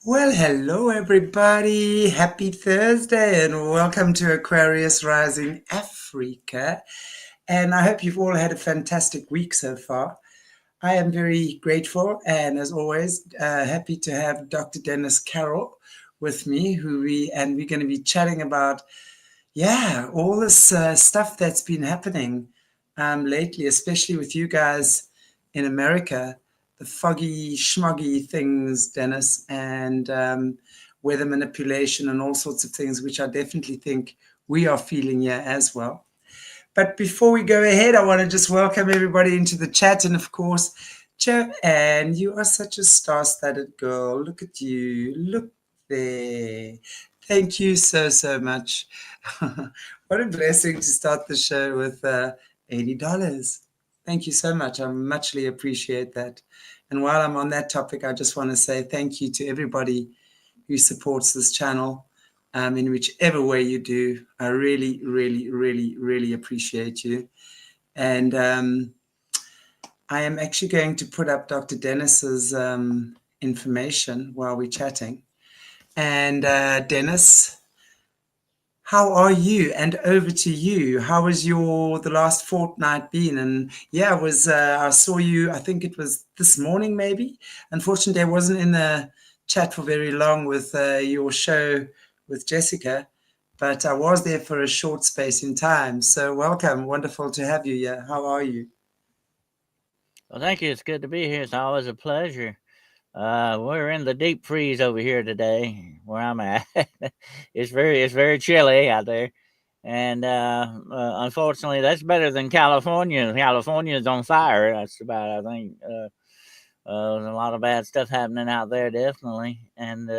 Well, hello everybody. Happy Thursday and welcome to Aquarius Rising Africa. And I hope you've all had a fantastic week so far. I am very grateful and as always, happy to have Dr. Dennis Carroll with me, we're going to be chatting about, all this stuff that's been happening lately, especially with you guys in America, the foggy, schmoggy things, Dennis, and weather manipulation and all sorts of things, which I definitely think we are feeling here as well. But before we go ahead, I want to just welcome everybody into the chat. And of course, Joanne, you are such a star-studded girl. Look at you. Look there. Thank you so, so much. What a blessing to start the show with $80. Thank you so much. I muchly appreciate that. And while I'm on that topic, I just want to say thank you to everybody who supports this channel in whichever way you do. I really, really, really, really appreciate you. And I am actually going to put up Dr. Dennis's information while we're chatting. And Dennis, how are you? And over to you. How was the last fortnight been? And yeah, I saw you, I think it was this morning maybe. Unfortunately, I wasn't in the chat for very long with your show with Jessica, but I was there for a short space in time. So welcome. Wonderful to have you here. How are you? Well, thank you. It's good to be here. It's always a pleasure. We're in the deep freeze over here today, where I'm at. it's very chilly out there, and unfortunately, that's better than California. California is on fire. That's about, I think, there's a lot of bad stuff happening out there, definitely, and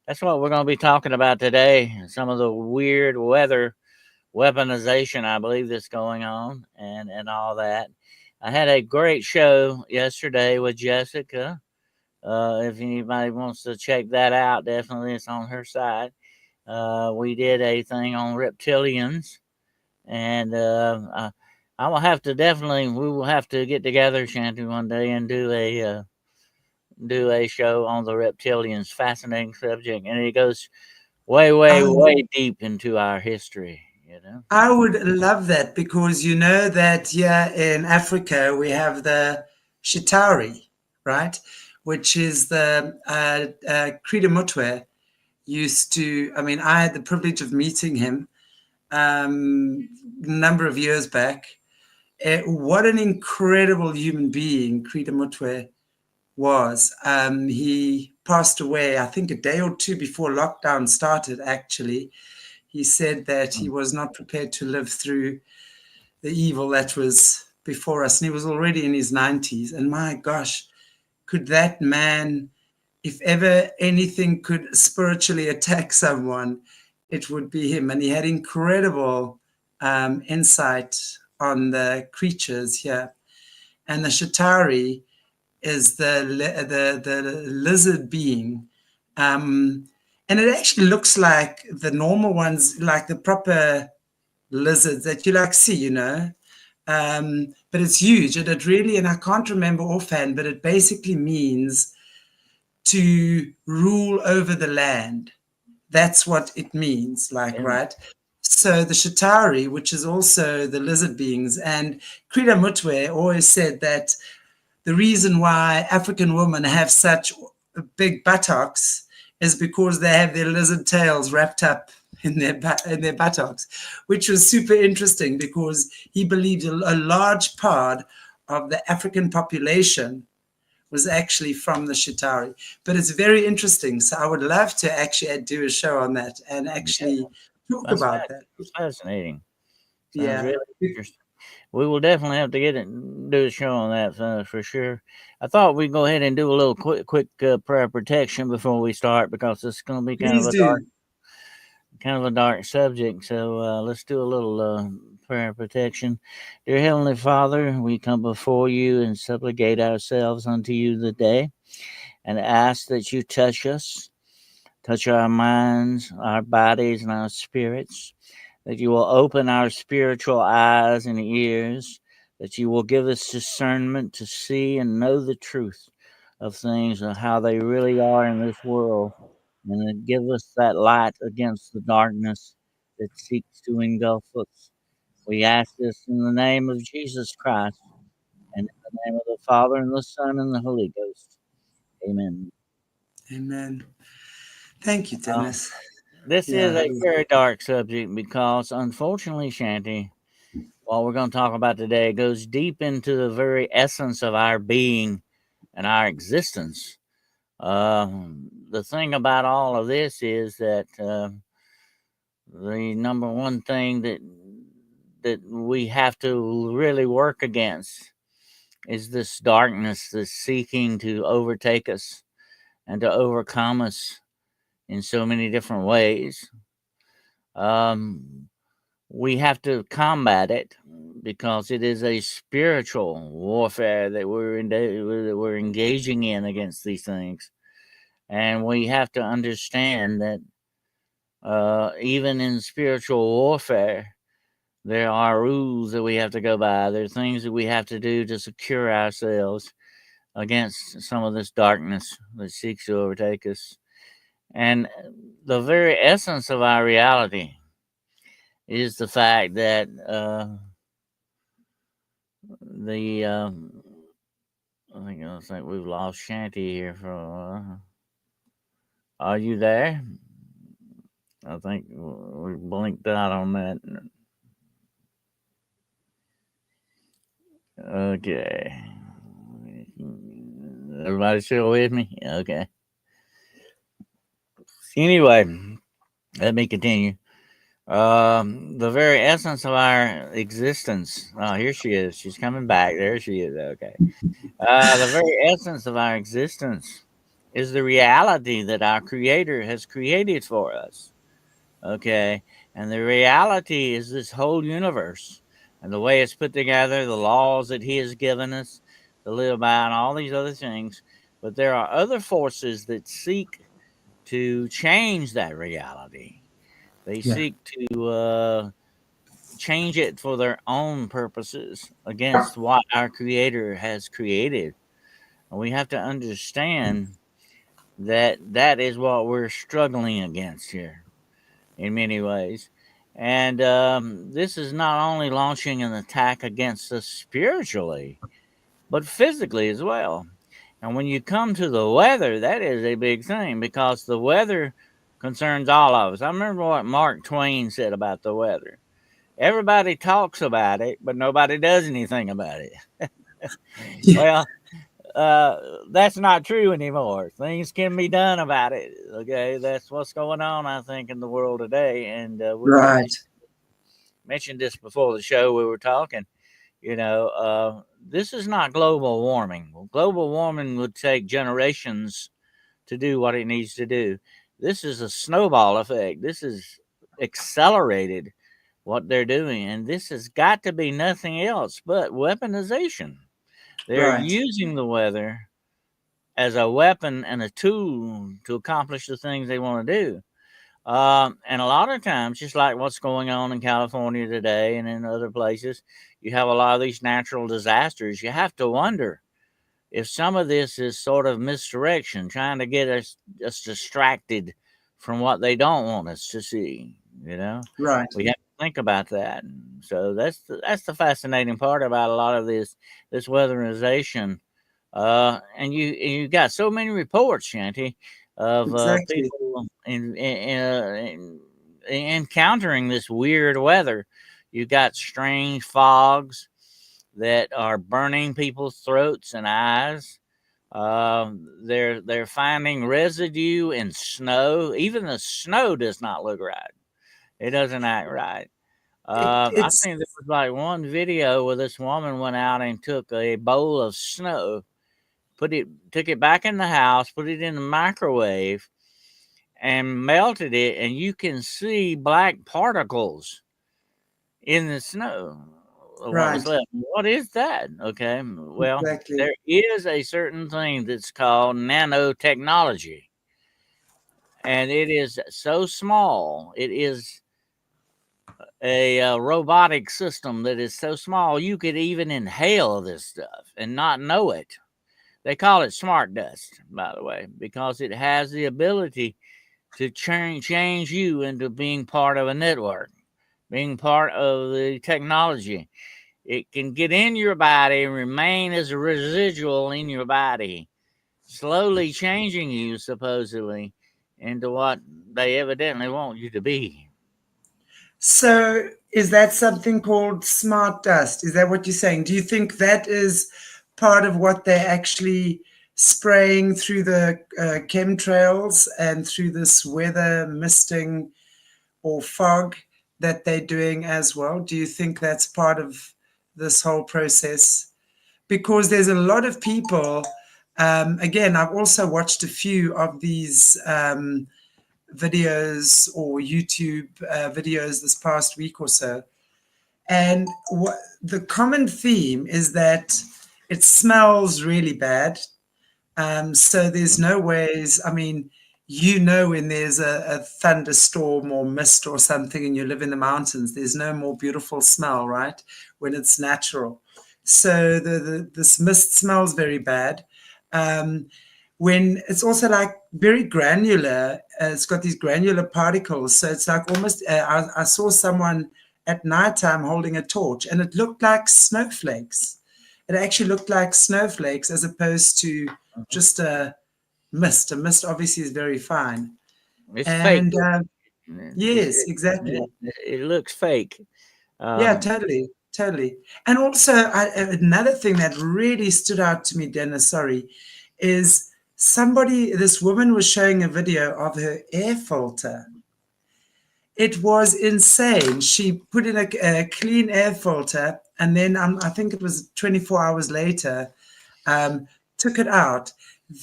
that's what we're going to be talking about today. Some of the weird weather weaponization, I believe, that's going on, and all that. I had a great show yesterday with Jessica. If anybody wants to check that out, definitely it's on her side. We did a thing on reptilians, and I will have to definitely we will have to get together, Shanti, one day and do a show on the reptilians. Fascinating subject, and it goes way, way, way deep into our history. I would love that because you know that here in Africa we have the Shitari, right? Which is the Krida Mutwe used to, I mean, I had the privilege of meeting him a number of years back. What an incredible human being Krida Mutwe was. He passed away, I think, a day or two before lockdown started, actually. He said that he was not prepared to live through the evil that was before us. And he was already in his 90s. And my gosh, could that man, if ever anything could spiritually attack someone, it would be him. And he had incredible insight on the creatures here. And the Shatari is the lizard being. And it actually looks like the normal ones, like the proper lizards that you like see, but it's huge. And it really, and I can't remember offhand, but it basically means to rule over the land. That's what it means, right? So the Shatari, which is also the lizard beings, and Krida Mutwe always said that the reason why African women have such big buttocks is because they have their lizard tails wrapped up in their buttocks, which was super interesting because he believed a large part of the African population was actually from the Shitari. But it's very interesting. So I would love to actually do a show on that and actually talk about that. It's fascinating. Sounds really interesting. We will definitely have to do a show on that for sure. I thought we'd go ahead and do a little quick prayer protection before we start because it's going to be kind of a dark subject. So let's do a little prayer protection. Dear Heavenly Father, we come before you and supplicate ourselves unto you today, and ask that you touch us, touch our minds, our bodies, and our spirits. That you will open our spiritual eyes and ears, that you will give us discernment to see and know the truth of things and how they really are in this world, and then give us that light against the darkness that seeks to engulf us. We ask this in the name of Jesus Christ, and in the name of the Father, and the Son, and the Holy Ghost. Amen. Amen. Thank you, Um, Dennis. this is Yeah, a very dark subject because, unfortunately, Shanty, what we're going to talk about today goes deep into the very essence of our being and our existence. The thing about all of this is that the number one thing that we have to really work against is this darkness that's seeking to overtake us and to overcome us in so many different ways. Um, we have to combat it because it is a spiritual warfare that we're engaging in against these things, and we have to understand that even in spiritual warfare, there are rules that we have to go by. There are things that we have to do to secure ourselves against some of this darkness that seeks to overtake us. And the very essence of our reality is the fact that the I think we've lost Shanty here for a while. Are you there? I think we blinked out on that. Okay. Everybody still with me? Okay. Anyway, let me continue. The very essence of our existence. Oh, here she is. She's coming back. There she is. Okay. The very essence of our existence is the reality that our Creator has created for us. Okay. And the reality is this whole universe and the way it's put together, the laws that He has given us to live by, and all these other things. But there are other forces that seek to change that reality. They yeah, seek to change it for their own purposes against what our Creator has created. And we have to understand that that is what we're struggling against here in many ways. And this is not only launching an attack against us spiritually, but physically as well. And when you come to the weather, that is a big thing because the weather concerns all of us. I remember what Mark Twain said about the weather. Everybody talks about it, but nobody does anything about it. yeah. Well, that's not true anymore. Things can be done about it. Okay, that's what's going on, I think, in the world today. And Right, we mentioned this before the show. We were talking. This is not global warming. Well, global warming would take generations to do what it needs to do. This is a snowball effect. This is accelerated what they're doing, and this has got to be nothing else but weaponization. They're right. using the weather as a weapon and a tool to accomplish the things they want to do. And a lot of times, just like what's going on in California today and in other places, you have a lot of these natural disasters. You have to wonder if some of this is sort of misdirection, trying to get us distracted from what they don't want us to see. You know, Right. we have to think about that. So that's the fascinating part about a lot of this weatherization. And you got so many reports, Shanty, of Exactly. people encountering this weird weather. You got strange fogs that are burning people's throats and eyes. They're finding residue in snow. Even the snow does not look right. It doesn't act right. I It's think there was like one video where this woman went out and took a bowl of snow, took it back in the house, put it in the microwave, and melted it, and you can see black particles in the snow. What was right. left? What is that? Okay, well, Exactly. there is a certain thing that's called nanotechnology, and it is so small. It is a robotic system that is so small you could even inhale this stuff and not know it. They call it smart dust, by the way, because it has the ability to change you into being part of a network, being part of the technology. It can get in your body and remain as a residual in your body, slowly changing you, supposedly, into what they evidently want you to be. So, is that something called smart dust? Is that what you're saying? Do you think that is part of what they're actually spraying through the chemtrails and through this weather misting or fog that they're doing as well? Do you think that's part of this whole process? Because there's a lot of people. Again, I've also watched a few of these videos or YouTube videos this past week or so. And the common theme is that it smells really bad. So there's no ways, I mean, when there's a thunderstorm or mist or something and you live in the mountains, there's no more beautiful smell, right? When it's natural. So this mist smells very bad. When it's also like very granular, it's got these granular particles. So it's like almost, I saw someone at nighttime holding a torch and it looked like snowflakes. It actually looked like snowflakes as opposed to just a mist. A mist obviously is very fine. It's And fake. yes, exactly. It looks fake. Yeah, totally. And also, another thing that really stood out to me, Dennis, sorry, is this woman was showing a video of her air filter. It was insane. She put in a clean air filter, and then I think it was 24 hours later, took it out.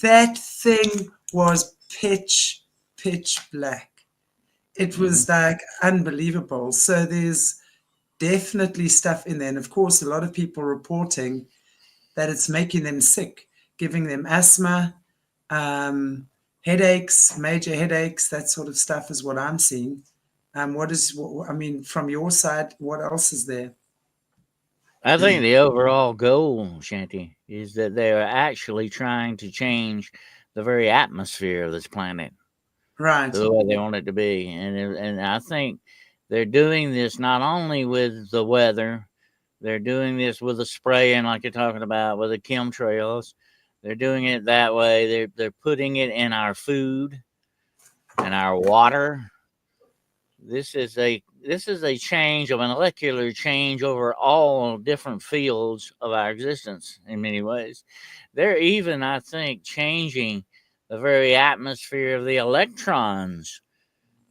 That thing was pitch black. It was like unbelievable. So there's definitely stuff in there. And of course, a lot of people reporting that it's making them sick, giving them asthma, headaches, major headaches, that sort of stuff is what I'm seeing. From your side, what else is there? I think the overall goal, Shanti, is that they are actually trying to change the very atmosphere of this planet, Right. the way they want it to be. And I think they're doing this not only with the weather, they're doing this with the spraying, like you're talking about, with the chemtrails. They're doing it that way. They're putting it in our food and our water. This is a change, of a molecular change over all different fields of our existence in many ways. They're even, I think, changing the very atmosphere of the electrons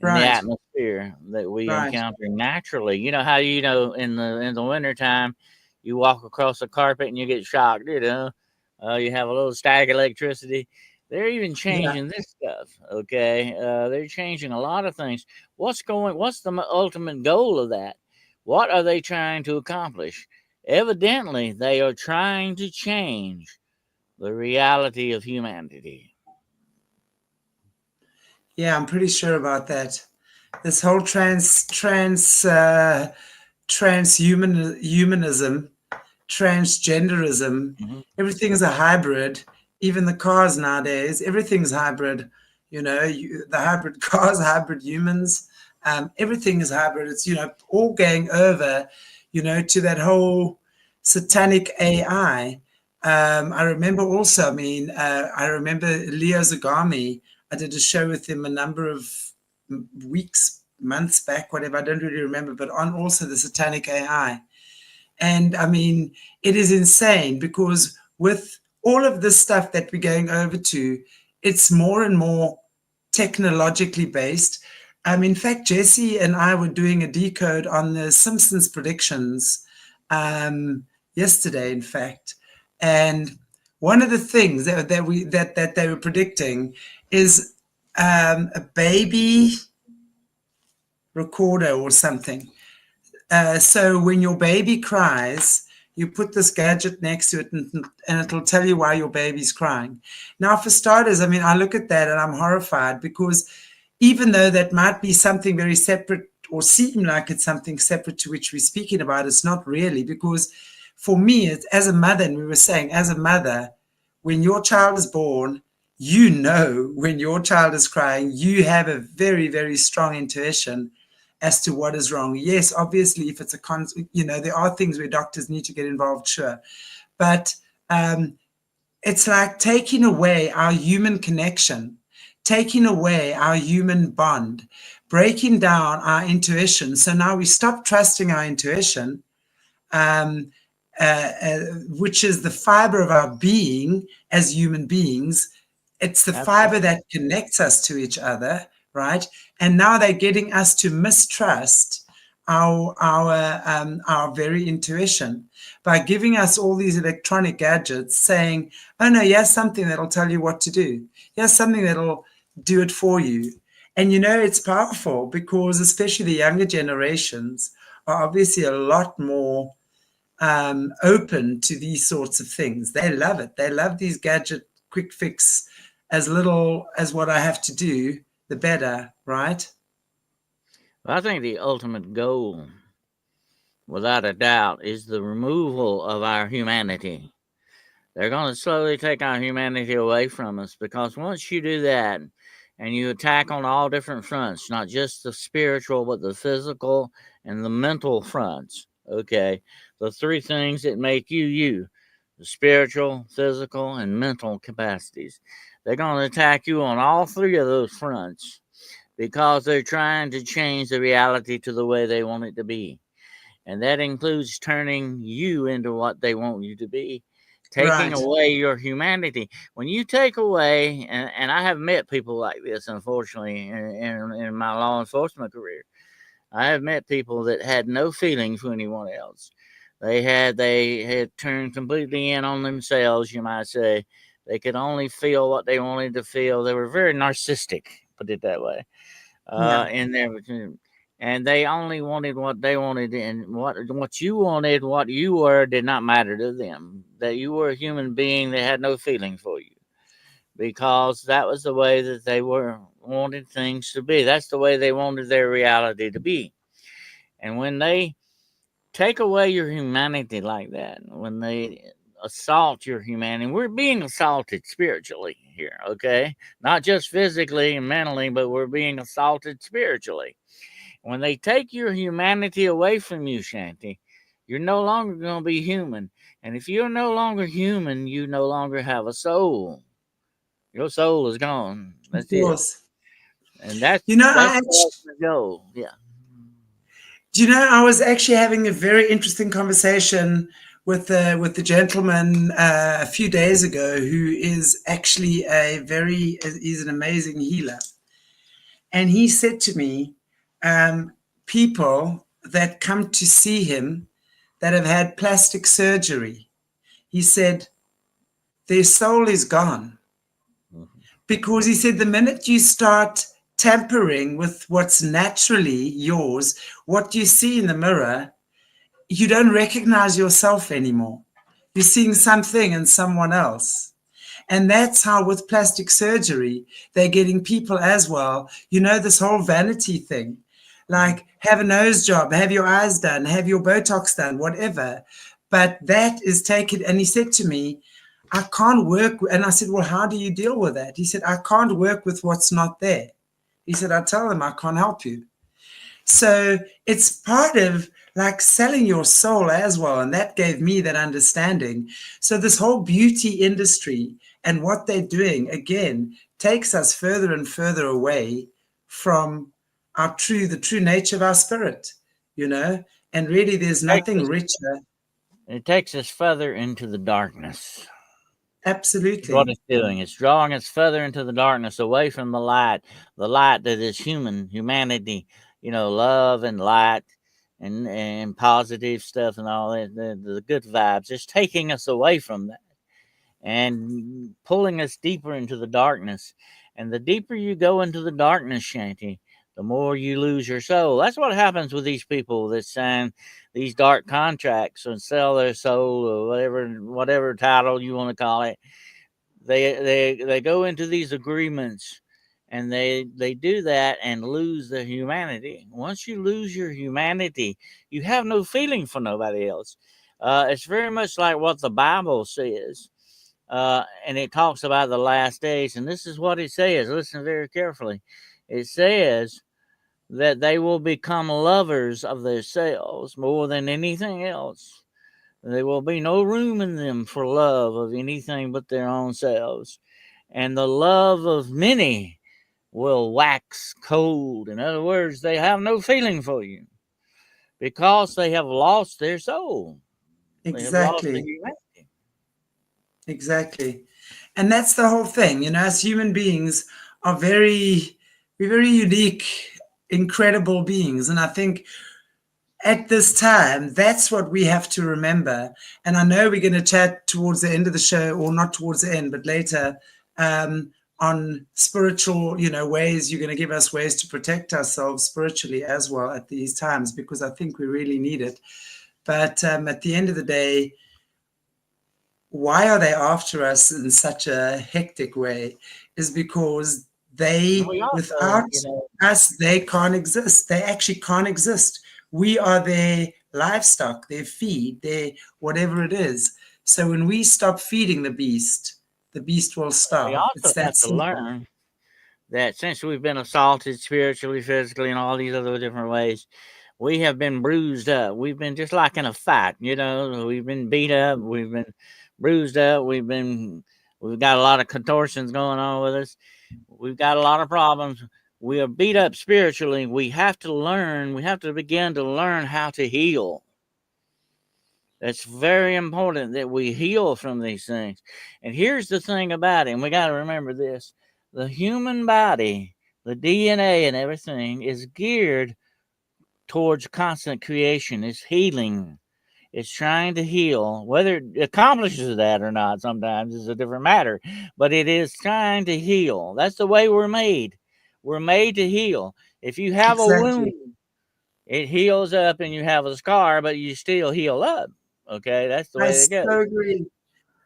in the atmosphere that we encounter naturally. You know how in the wintertime you walk across the carpet and you get shocked, you have a little static electricity. They're even changing this stuff, okay? They're changing a lot of things. What's the ultimate goal of that? What are they trying to accomplish? Evidently, they are trying to change the reality of humanity. Yeah, I'm pretty sure about that. This whole transhumanism, transgenderism, everything is a hybrid. Even the cars nowadays, everything's hybrid. The hybrid cars, hybrid humans, everything is hybrid. It's all going over, to that whole satanic AI. I remember also. I remember Leo Zagami. I did a show with him a number of weeks, months back, whatever. I don't really remember, but on also the satanic AI. And it is insane because with all of this stuff that we're going over to, it's more and more technologically based. In fact, Jesse and I were doing a decode on the Simpsons predictions yesterday, in fact. And one of the things that they were predicting is a baby recorder or something. So when your baby cries, you put this gadget next to it and it'll tell you why your baby's crying. Now, for starters, I look at that and I'm horrified because even though that might be something very separate or seem like it's something separate to which we're speaking about, it's not really, because for me, as a mother, and we were saying, as a mother, when your child is born, you know when your child is crying, you have a very, very strong intuition as to what is wrong. Yes, obviously, if it's there are things where doctors need to get involved, sure. But it's like taking away our human connection, taking away our human bond, breaking down our intuition. So now we stop trusting our intuition, um, which is the fiber of our being as human beings. It's the fiber Absolutely. that connects us to each other, right? And now they're getting us to mistrust our very intuition by giving us all these electronic gadgets, saying, "Oh no, here's something that'll tell you what to do. Here's something that'll do it for you." And it's powerful because especially the younger generations are obviously a lot more open to these sorts of things. They love it. They love these gadget quick fix. As little as what I have to do, the better, right? Well, I think the ultimate goal, without a doubt, is the removal of our humanity. They're going to slowly take our humanity away from us, because once you do that and you attack on all different fronts, not just the spiritual, but the physical and the mental fronts, okay, the three things that make you you, the spiritual, physical, and mental capacities, they're going to attack you on all three of those fronts, because they're trying to change the reality to the way they want it to be. And that includes turning you into what they want you to be, taking Right. away your humanity. When you take away, and I have met people like this, unfortunately, in my law enforcement career. I have met people that had no feelings for anyone else. They had turned completely in on themselves, you might say. They could only feel what they wanted to feel. They were very narcissistic, put it that way. Yeah. In their And they only wanted what they wanted, and what you wanted, what you were, did not matter to them. That you were a human being, they had no feeling for you, because that was the way that they were wanted things to be. That's the way they wanted their reality to be. And when they take away your humanity like that, when they assault your humanity, we're being assaulted spiritually here, okay? Not just physically and mentally, but we're being assaulted spiritually. When they take your humanity away from you, Shanti, you're no longer going to be human. And if you're no longer human, you no longer have a soul. Your soul is gone. Of That's it. course. And that's You know, that's I the ultimate goal. Yeah. I was actually having a very interesting conversation with the gentleman a few days ago who is actually he's an amazing healer, and he said to me, people that come to see him that have had plastic surgery, he said their soul is gone. Because he said the minute you start tampering with what's naturally yours, what you see in the mirror, you don't recognize yourself anymore. You're seeing something in someone else. And that's how with plastic surgery, they're getting people as well. This whole vanity thing, like have a nose job, have your eyes done, have your Botox done, whatever. But that is taken. And he said to me, I can't work. And I said, well, how do you deal with that? He said, I can't work with what's not there. He said, I tell them I can't help you. So it's part of like selling your soul as well. And that gave me that understanding. So this whole beauty industry and what they're doing, again, takes us further and further away from the true nature of our spirit, and really there's nothing richer. It takes us further into the darkness. What Absolutely. it's doing. It's drawing us further into the darkness, away from the light that is humanity, love and light and positive stuff and all that, the good vibes. It's taking us away from that and pulling us deeper into the darkness. And the deeper you go into the darkness, Shanti, the more you lose your soul. That's what happens with these people that sign these dark contracts and sell their soul, or whatever title you want to call it. They go into these agreements, and they do that and lose their humanity. Once you lose your humanity, you have no feeling for nobody else. It's very much like what the Bible says. and it talks about the last days. And this is what it says. Listen very carefully. It says that they will become lovers of themselves more than anything else. There will be no room in them for love of anything but their own selves. And the love of many will wax cold. In other words, they have no feeling for you because they have lost their soul. They have lost their Exactly. humanity. Exactly. And that's the whole thing. You know, as human beings are we're very unique, incredible beings. And I think at this time, that's what we have to remember. And I know we're going to chat towards the end of the show, or not towards the end, but later, on spiritual, you know, ways. You're going to give us ways to protect ourselves spiritually as well at these times, because I think we really need it. But at the end of the day, why are they after us in such a hectic way? Is because And they, we also, without us, they can't exist. They actually can't exist. We are their livestock, their feed, their whatever it is. So when we stop feeding the beast will we starve. It's also that have to simple. learn that since we've been assaulted spiritually, physically, and all these other different ways, we have been bruised up. We've been just like in a fight, we've been beat up, we've been bruised up, we've got a lot of contortions going on with us. We've got a lot of problems. We are beat up spiritually. We have to begin to learn how to heal. It's very important that we heal from these things. And here's the thing about it, and we got to remember this: the human body, the DNA and everything is geared towards constant creation. It's healing. It's trying to heal. Whether it accomplishes that or not sometimes is a different matter, but it is trying to heal. That's the way we're made. We're made to heal. If you have a wound, Exactly. it heals up and you have a scar, but you still heal up. Okay, that's the I way it so goes. agree.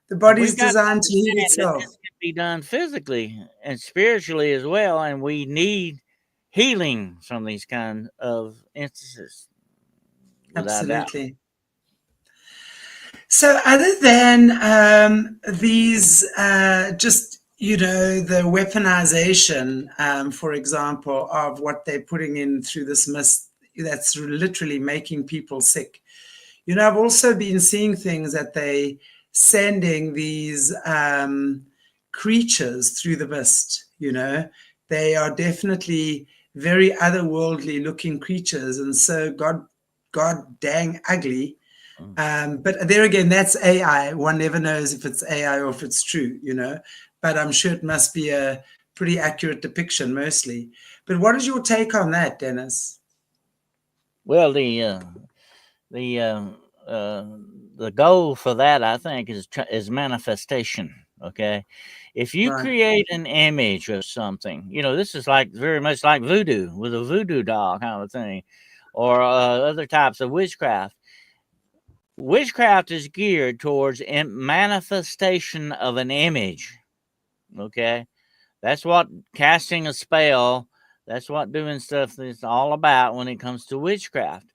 The And body's we've got to designed to heal understand that itself. this can be done physically and spiritually as well, and we need healing from these kind of instances, without doubt. Absolutely. So, other than these, just, you know, the weaponization, for example, of what they're putting in through this mist, that's literally making people sick. You know, I've also been seeing things that they sending these creatures through the mist. You know, they are definitely very otherworldly looking creatures, and so God dang ugly. Mm. But there again, that's AI. One never knows if it's AI or if it's true, you know. But I'm sure it must be a pretty accurate depiction mostly. But what is your take on that, Dennis? Well, the uh, uh, the goal for that, I think, is manifestation. Okay, if you Right. create an image of something, this is like very much like voodoo with a voodoo doll kind of thing, or other types of witchcraft. Witchcraft is geared towards manifestation of an image. Okay, that's what casting a spell. That's what doing stuff is all about when it comes to witchcraft.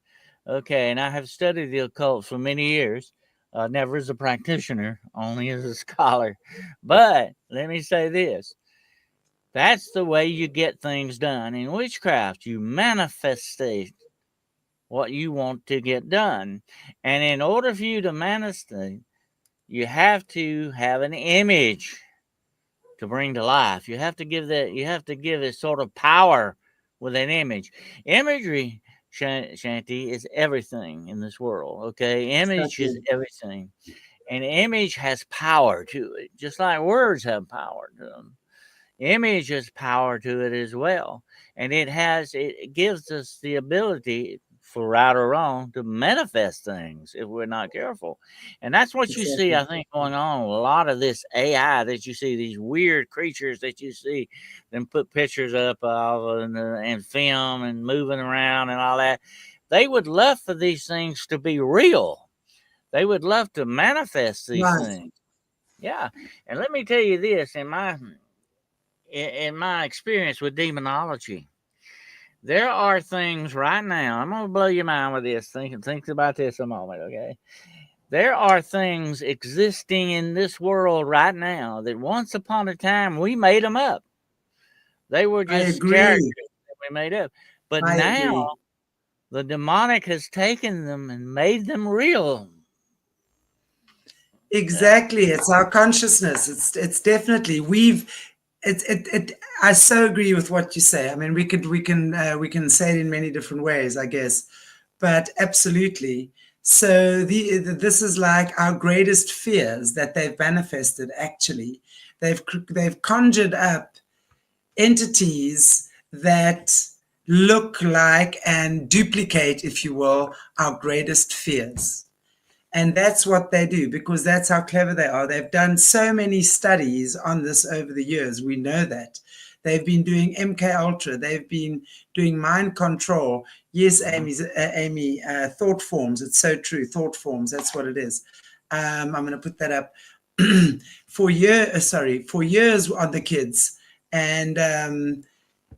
Okay, and I have studied the occult for many years, never as a practitioner, only as a scholar. But let me say this: that's the way you get things done in witchcraft. You manifest what you want to get done, and in order for you to manifest, you have to have an image to bring to life. You have to give it sort of power with an image. Imagery, Shanti, is everything in this world. Okay, image is Exactly. everything. An image has power to it, just like words have power to them. Image has power to it as well, and it gives us the ability, for right or wrong, to manifest things if we're not careful. And that's what you see, Exactly. I think, going on with a lot of this AI that you see, these weird creatures that you see them put pictures up of and film and moving around and all that. They would love for these things to be real. They would love to manifest these Right. things. Yeah. And let me tell you this, in my experience with demonology, there are things right now. I'm gonna blow your mind with this. Think about this a moment, okay? There are things existing in this world right now that once upon a time we made them up. They were I just characters agree. that we made up. But I now agree. the demonic has taken them and made them real. Exactly. It's our consciousness. It's definitely we've it I so agree with what you say. I mean, we can say it in many different ways, I guess. But absolutely. So this is like our greatest fears that they've manifested actually. They've conjured up entities that look like and duplicate, if you will, our greatest fears. And that's what they do because that's how clever they are. They've done so many studies on this over the years. We know that. They've been doing MK Ultra. They've been doing mind control. Yes, Amy, thought forms. It's so true. Thought forms. That's what it is. I'm going to put that up for years on the kids. And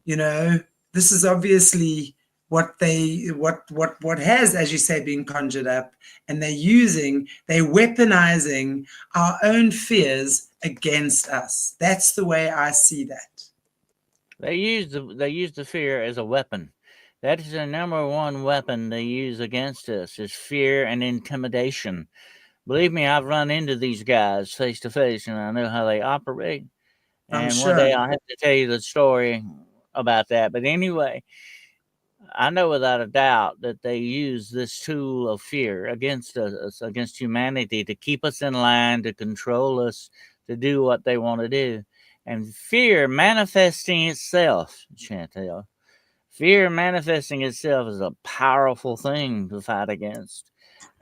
you know, this is obviously what has, as you say, been conjured up, and they're weaponizing our own fears against us. That's the way I see that. They use the fear as a weapon. That is the number one weapon they use against us is fear and intimidation. Believe me, I've run into these guys face to face and I know how they operate. I'm And one day sure. I'll have to tell you the story about that. But anyway, I know without a doubt that they use this tool of fear against us, against humanity, to keep us in line, to control us, to do what they want to do. And fear manifesting itself, Chantel, fear manifesting itself is a powerful thing to fight against.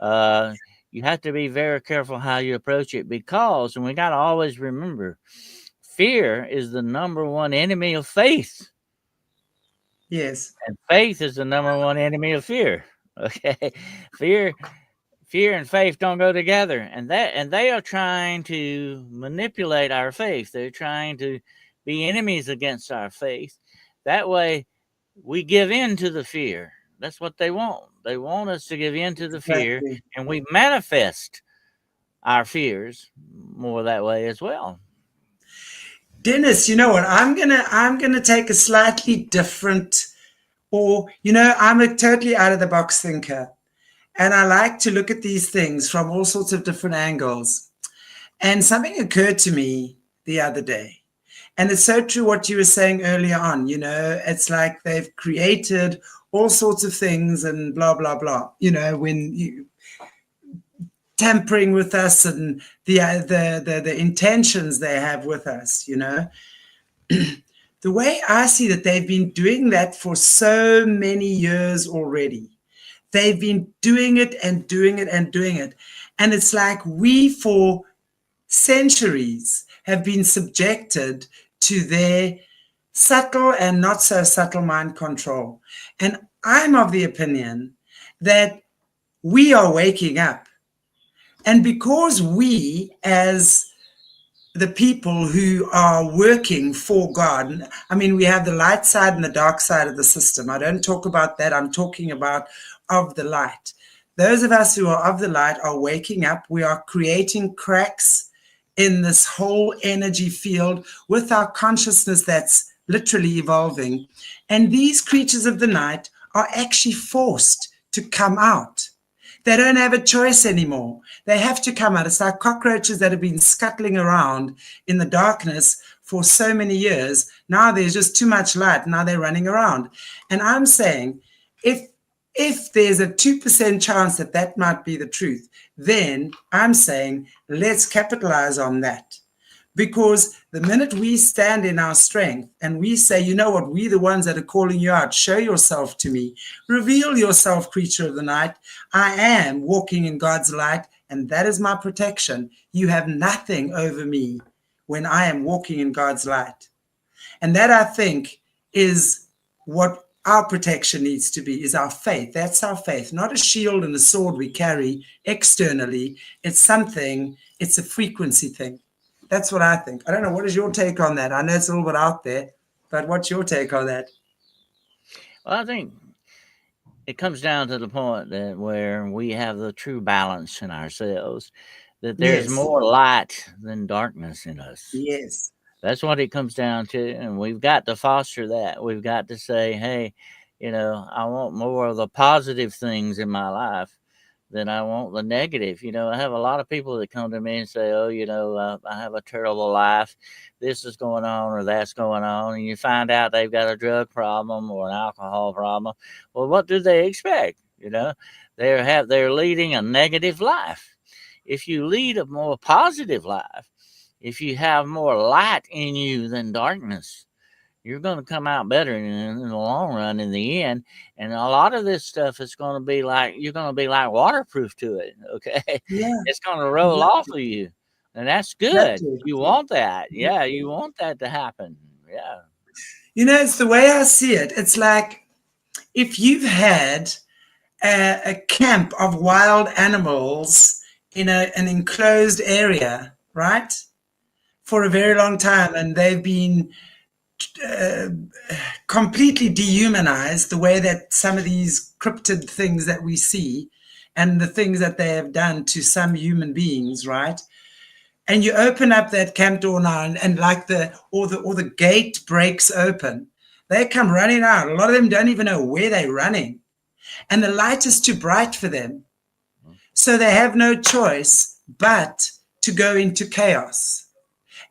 Uh, you have to be very careful how you approach it because, and we got to always remember, fear is the number one enemy of faith. Yes. And faith is the number one enemy of fear. Okay. Fear fear and faith don't go together. And they are trying to manipulate our faith. They're trying to be enemies against our faith. That way we give in to the fear. That's what they want. They want us to give in to the fear Exactly. and we manifest our fears more that way as well. Dennis, you know what? I'm gonna take a slightly different, or I'm a totally out of the box thinker. And I like to look at these things from all sorts of different angles. And something occurred to me the other day. And it's so true what you were saying earlier on. It's like they've created all sorts of things and blah, blah, blah. When you tampering with us and the intentions they have with us. The way I see that they've been doing that for so many years already. They've been doing it and doing it and doing it. And it's like we, for centuries, have been subjected to their subtle and not so subtle mind control. And I'm of the opinion that we are waking up. And because we, as the people who are working for God. I mean, we have the light side and the dark side of the system. I don't talk about that. I'm talking about of the light. Those of us who are of the light are waking up. We are creating cracks in this whole energy field with our consciousness that's literally evolving. And these creatures of the night are actually forced to come out. They don't have a choice anymore. They have to come out. It's like cockroaches that have been scuttling around in the darkness for so many years. Now there's just too much light. Now they're running around. And I'm saying, if there's a 2% chance that that might be the truth, then I'm saying let's capitalize on that. Because the minute we stand in our strength and we say, you know what, we're the ones that are calling you out, show yourself to me, reveal yourself, creature of the night. I am walking in God's light, and that is my protection. You have nothing over me when I am walking in God's light. And that, I think, is what our protection needs to be, is our faith. That's our faith, not a shield and a sword we carry externally. It's a frequency thing. That's what I think. I don't know. What is your take on that? I know it's a little bit out there, but what's your take on that? Well, I think it comes down to the point that where we have the true balance in ourselves, that there's Yes. more light than darkness in us. Yes. That's what it comes down to, and we've got to foster that. We've got to say, hey, I want more of the positive things in my life than I want the negative. I have a lot of people that come to me and say, oh, I have a terrible life. This is going on or that's going on. And you find out they've got a drug problem or an alcohol problem. Well, what do they expect? They're leading a negative life. If you lead a more positive life, if you have more light in you than darkness, you're going to come out better in the long run, in the end. And a lot of this stuff is going to be like, you're going to be like waterproof to it. Okay. Yeah. It's going to roll off Exactly. of you. And that's good. Exactly. You want that. Yeah. You want that to happen. Yeah. It's the way I see it. It's like if you've had a camp of wild animals in an enclosed area, right, for a very long time, and they've been uh, completely dehumanized, the way that some of these cryptid things that we see and the things that they have done to some human beings, right? And you open up that camp door now, and like the gate breaks open, they come running out. A lot of them don't even know where they're running, and the light is too bright for them, so they have no choice but to go into chaos.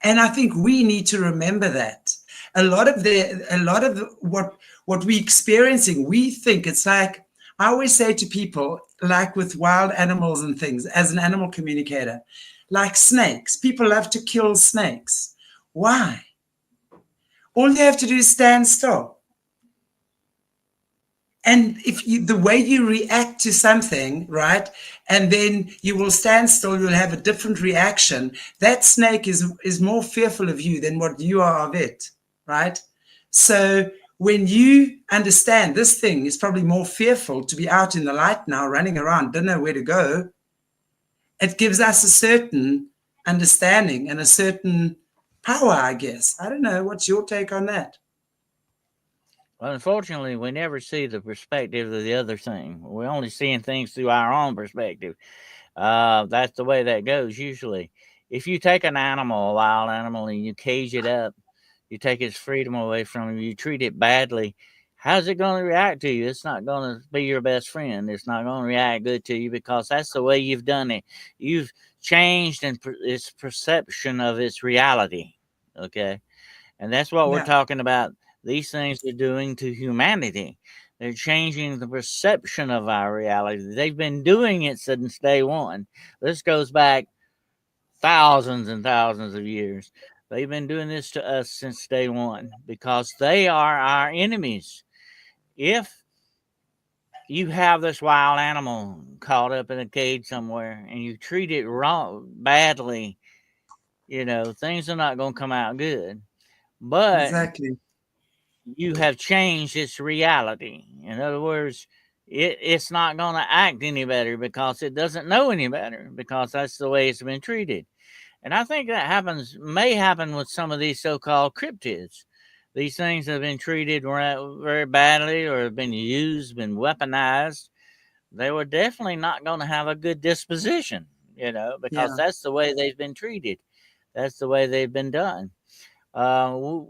And I think we need to remember that a lot of what we're experiencing, we think it's like, I always say to people, like with wild animals and things, as an animal communicator, like snakes. People love to kill snakes. Why? All you have to do is stand still. And the way you react to something, right, and then you will stand still, you'll have a different reaction. That snake is more fearful of you than what you are of it, right? So when you understand this thing is probably more fearful to be out in the light now, running around, don't know where to go, it gives us a certain understanding and a certain power, I guess. I don't know. What's your take on that? Well, unfortunately, we never see the perspective of the other thing. We're only seeing things through our own perspective. That's the way that goes usually. If you take an animal, a wild animal, and you cage it up, you take its freedom away from him, you treat it badly, how's it going to react to you? It's not going to be your best friend. It's not going to react good to you because that's the way you've done it. You've changed its perception of its reality. Okay. And that's what we're Yeah. talking about. These things are doing to humanity. They're changing the perception of our reality. They've been doing it since day one. This goes back thousands and thousands of years. They've been doing this to us since day one because they are our enemies. If you have this wild animal caught up in a cage somewhere and you treat it wrong, badly, things are not going to come out good. But Exactly. you have changed its reality. In other words, it's not going to act any better because it doesn't know any better because that's the way it's been treated. And I think that may happen with some of these so-called cryptids. These things have been treated very badly or have been used, been weaponized. They were definitely not going to have a good disposition, because Yeah. that's the way they've been treated. That's the way they've been done. Uh,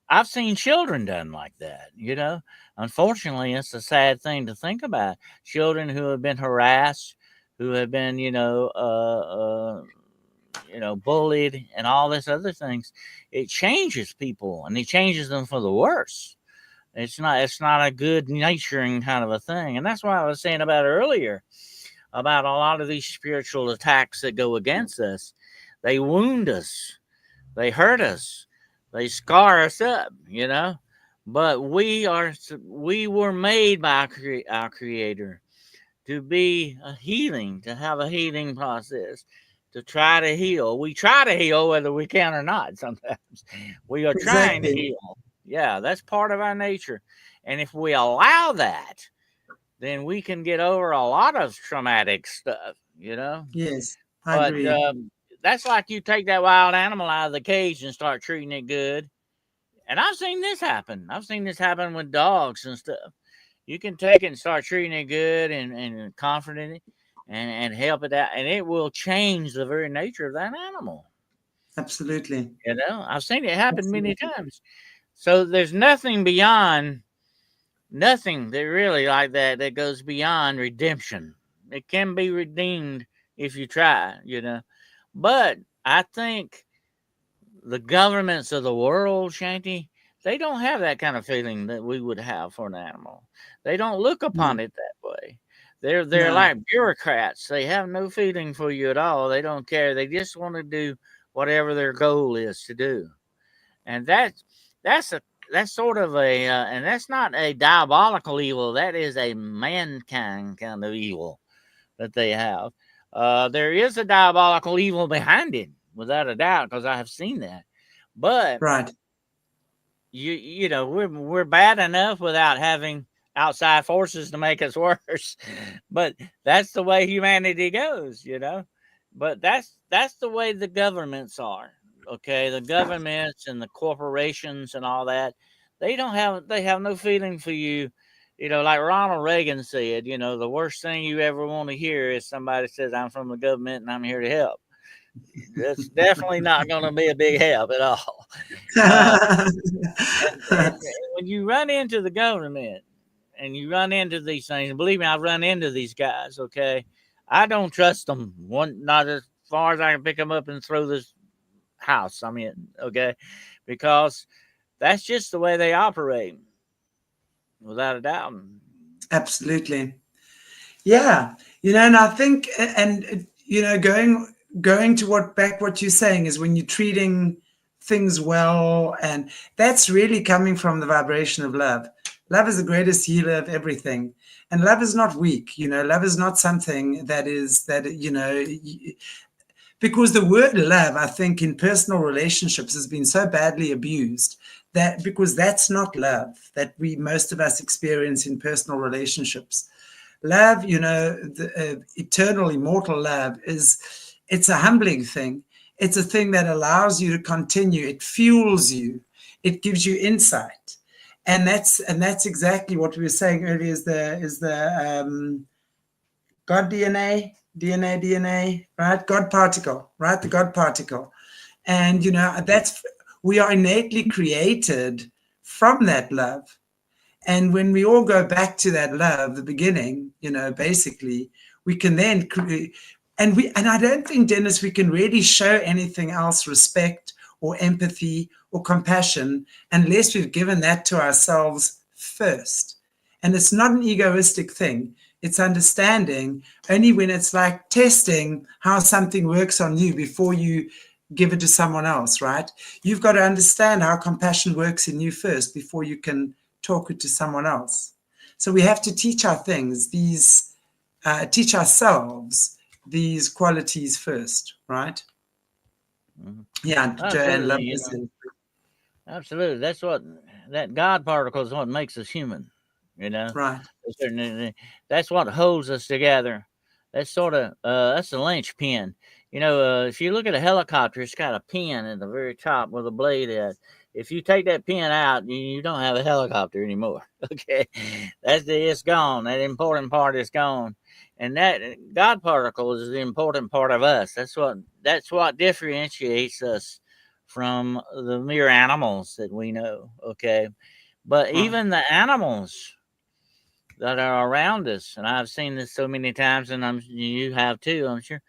I've seen children done like that. Unfortunately, it's a sad thing to think about. Children who have been harassed, who have been, bullied and all this other things. It changes people and it changes them for the worse. It's not a good naturing kind of a thing. And that's why I was saying about earlier about a lot of these spiritual attacks that go against us. They wound us. They hurt us. They scar us up. But we were made by our Creator to be to have a healing process, to try to heal. We try to heal whether we can or not. Sometimes we are trying to Exactly. heal. Yeah, that's part of our nature, and if we allow that, then we can get over a lot of traumatic stuff. Yes, I But agree. that's like you take that wild animal out of the cage and start treating it good. And I've seen this happen. I've seen this happen with dogs and stuff. You can take it and start treating it good and comforting it and help it out, and it will change the very nature of that animal. Absolutely. You know, I've seen it happen many Absolutely. times. So there's nothing beyond, nothing that really like that goes beyond redemption. It can be redeemed if you try, you know. But I think the governments of the world, Shanty, they don't have that kind of feeling that we would have for an animal. They don't look No, upon it that way. They're no, like bureaucrats. They have no feeling for you at all. They don't care. They just want to do whatever their goal is to do. And that's a that's sort of a and that's not a diabolical evil. That is a mankind kind of evil that they have. There is a diabolical evil behind it, without a doubt, because I have seen that. But right. you know we're bad enough without having outside forces to make us worse. But that's the way humanity goes, you know. But that's the way the governments are. Okay, the governments and the corporations and all that, they have no feeling for you. You know, like Ronald Reagan said, you know, the worst thing you ever want to hear is somebody says, I'm from the government and I'm here to help. That's definitely not going to be a big help at all. Uh, and when you run into the government and you run into these things, and believe me, I've run into these guys. Okay, I don't trust them. One, not as far as I can pick them up and throw this house I'm in. Okay, because that's just the way they operate, without a doubt. Absolutely. Yeah, and I think, and going to what you're saying is when you're treating things well, and that's really coming from the vibration of love. Love is the greatest healer of everything, and love is not weak. Love is not something because the word love, I think, in personal relationships has been so badly abused that because that's not love that most of us experience in personal relationships. Love, the eternal, immortal love it's a humbling thing. It's a thing that allows you to continue. It fuels you. It gives you insight, and that's exactly what we were saying earlier. Is the God DNA, right? God particle, right? The God particle, and that's we are innately created from that love. And when we all go back to that love, the beginning, basically, we can then create, and I don't think, Dennis, we can really show anything else, respect or empathy or compassion, unless we've given that to ourselves first. And it's not an egoistic thing. It's understanding only when it's like testing how something works on you before you give it to someone else, right? You've got to understand how compassion works in you first before you can talk it to someone else. So we have to teach teach ourselves these qualities first, right? Mm-hmm. Yeah, Joanne, love Absolutely, this. absolutely. That's what that God particle is what makes us human. You know, Right. that's what holds us together. That's sort of that's the linchpin. You know, if you look at a helicopter, it's got a pin at the very top with a blade at. If you take that pin out, you don't have a helicopter anymore. Okay, it's gone. That important part is gone, and that God particle is the important part of us. That's what differentiates us from the mere animals that we know. Okay, but Right. even the animals that are around us, and I've seen this so many times, and you have too, I'm sure,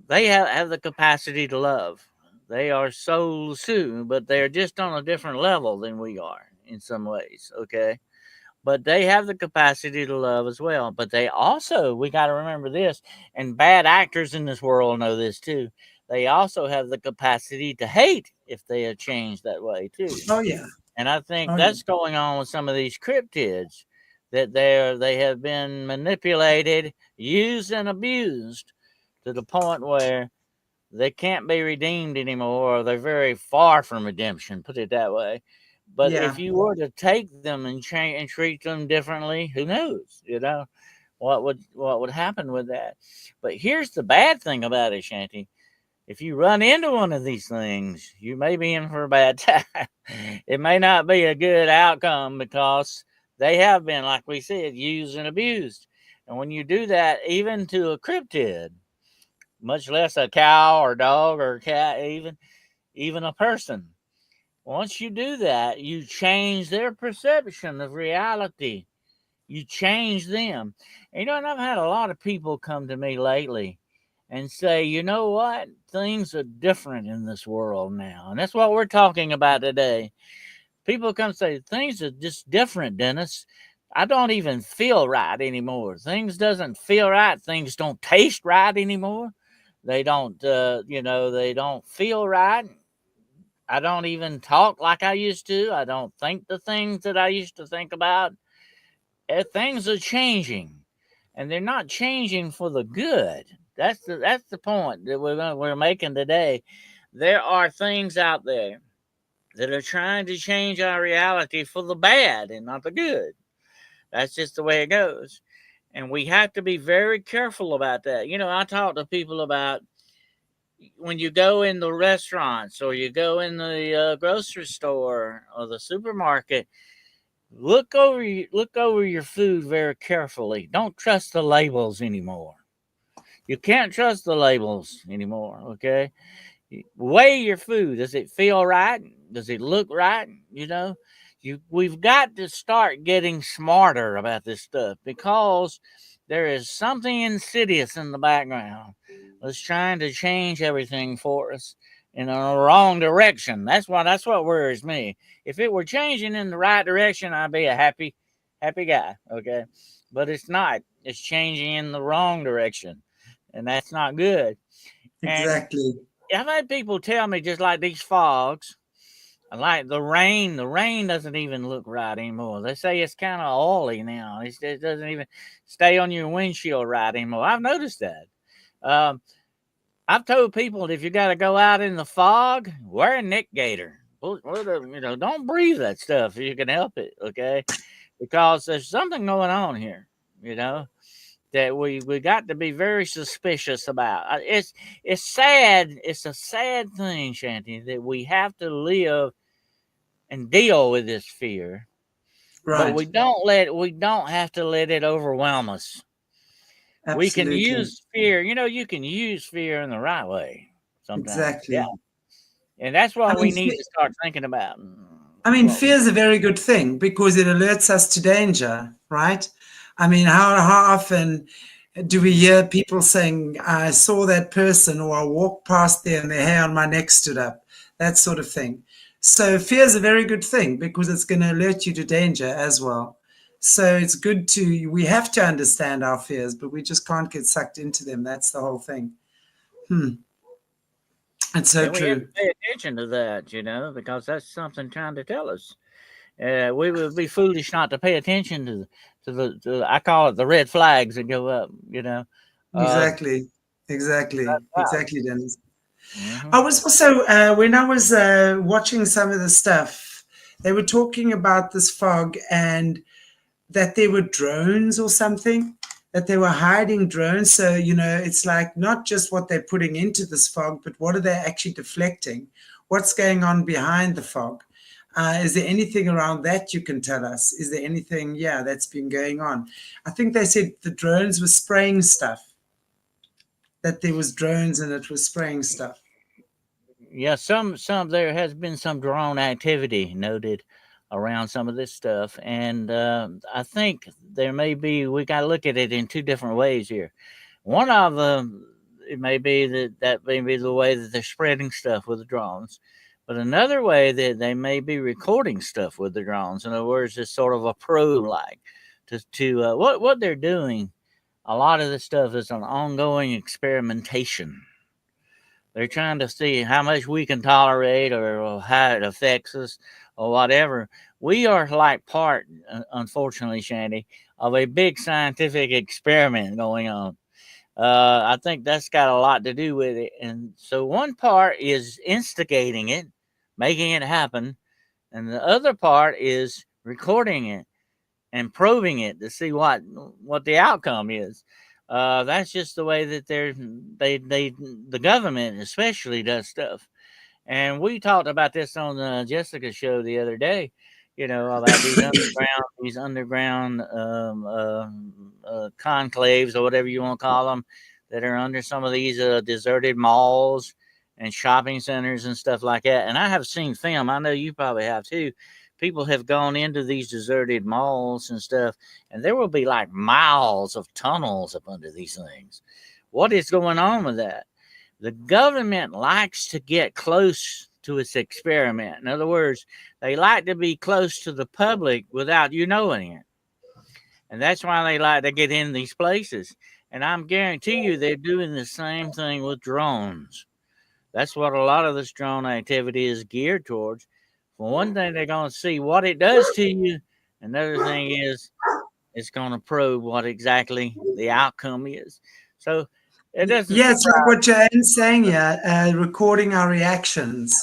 they have the capacity to love. They are souls too, but they're just on a different level than we are in some ways, okay? But they have the capacity to love as well. But they also, we got to remember this, and bad actors in this world know this too. They also have the capacity to hate if they have changed that way too. Oh yeah. And I think Oh yeah. that's going on with some of these cryptids, that they have been manipulated, used, and abused to the point where they can't be redeemed anymore, or they're very far from redemption, put it that way. But if Yeah. you were to take them and change and treat them differently, who knows? You know what would happen with that? But here's the bad thing about it, Shanty. If you run into one of these things, you may be in for a bad time. It may not be a good outcome because they have been, like we said, used and abused. And when you do that, even to a cryptid, much less a cow or dog or cat, even a person, once you do that, you change their perception of reality. You change them. And, and I've had a lot of people come to me lately and say, you know what? Things are different in this world now. And that's what we're talking about today. People come say, things are just different, Dennis. I don't even feel right anymore. Things doesn't feel right. Things don't taste right anymore. They don't, they don't feel right. I don't even talk like I used to. I don't think the things that I used to think about. Things are changing, and they're not changing for the good. That's the point that we're making today. There are things out there that are trying to change our reality for the bad and not the good. That's just the way it goes. And we have to be very careful about that. I talk to people about when you go in the restaurants or you go in the grocery store or the supermarket, look over your food very carefully. Don't trust the labels anymore. You can't trust the labels anymore, okay? Weigh your food. Does it feel right? Does it look right? We've got to start getting smarter about this stuff because there is something insidious in the background that's trying to change everything for us in a wrong direction. That's what worries me. If it were changing in the right direction, I'd be a happy guy, okay? But it's not. It's changing in the wrong direction, and that's not good. And Exactly. I've had people tell me, just like these fogs, like the rain doesn't even look right anymore. They say it's kind of oily now. It doesn't even stay on your windshield right anymore. I've noticed that. Um, I've told people that if you got to go out in the fog, wear a neck gaiter. Don't breathe that stuff if you can help it, okay? Because there's something going on here, that we got to be very suspicious about. It's sad. It's a sad thing, Shanty, that we have to live and deal with this fear, but Right. we don't have to let it overwhelm us. We can Absolutely. use fear. You can use fear in the right way sometimes. Yeah, Exactly. and that's I what we mean, need to start thinking about. fear is a very good thing because it alerts us to danger, right? I mean, how often do we hear people saying, I saw that person or I walked past there and their hair on my neck stood up, that sort of thing. So fear is a very good thing because it's going to alert you to danger as well. So it's good we have to understand our fears, but we just can't get sucked into them. That's the whole thing. It's so And we have to true. pay attention to that, because that's something trying to tell us. We would be foolish not to pay attention to I call it the red flags that go up. Uh, Exactly. Exactly. wow. Exactly, Dennis. Hmm. I was also, when I was watching some of the stuff, they were talking about this fog and that there were drones or something, that they were hiding drones. So, it's like not just what they're putting into this fog, but what are they actually deflecting? What's going on behind the fog? Is there anything around that you can tell us? Is there anything, that's been going on? I think they said the drones were spraying stuff, that there was drones and it was spraying stuff. Yeah, some there has been some drone activity noted around some of this stuff, and I think there may be. We got to look at it in two different ways here. One of them, it may be that may be the way that they're spreading stuff with the drones, but another way that they may be recording stuff with the drones. In other words, it's sort of a probe, like to what they're doing. A lot of this stuff is an ongoing experimentation. They're trying to see how much we can tolerate or how it affects us or whatever. We are like part, unfortunately, Shandy, of a big scientific experiment going on. I think that's got a lot to do with it. And so one part is instigating it, making it happen, and the other part is recording it and probing it to see what the outcome is. That's just the way that the government especially does stuff. And we talked about this on Jessica's show the other day. about these underground conclaves or whatever you want to call them that are under some of these deserted malls and shopping centers and stuff like that. And I have seen film. I know you probably have too. People have gone into these deserted malls and stuff, and there will be like miles of tunnels up under these things. What is going on with that? The government likes to get close to its experiment. In other words, they like to be close to the public without you knowing it. And that's why they like to get in these places. And I'm guarantee you they're doing the same thing with drones. That's what a lot of this drone activity is geared towards. For one thing, they're going to see what it does to you. Another thing is it's going to probe what exactly the outcome is. So it doesn't. Yeah, it's like what Joanne's saying here, recording our reactions.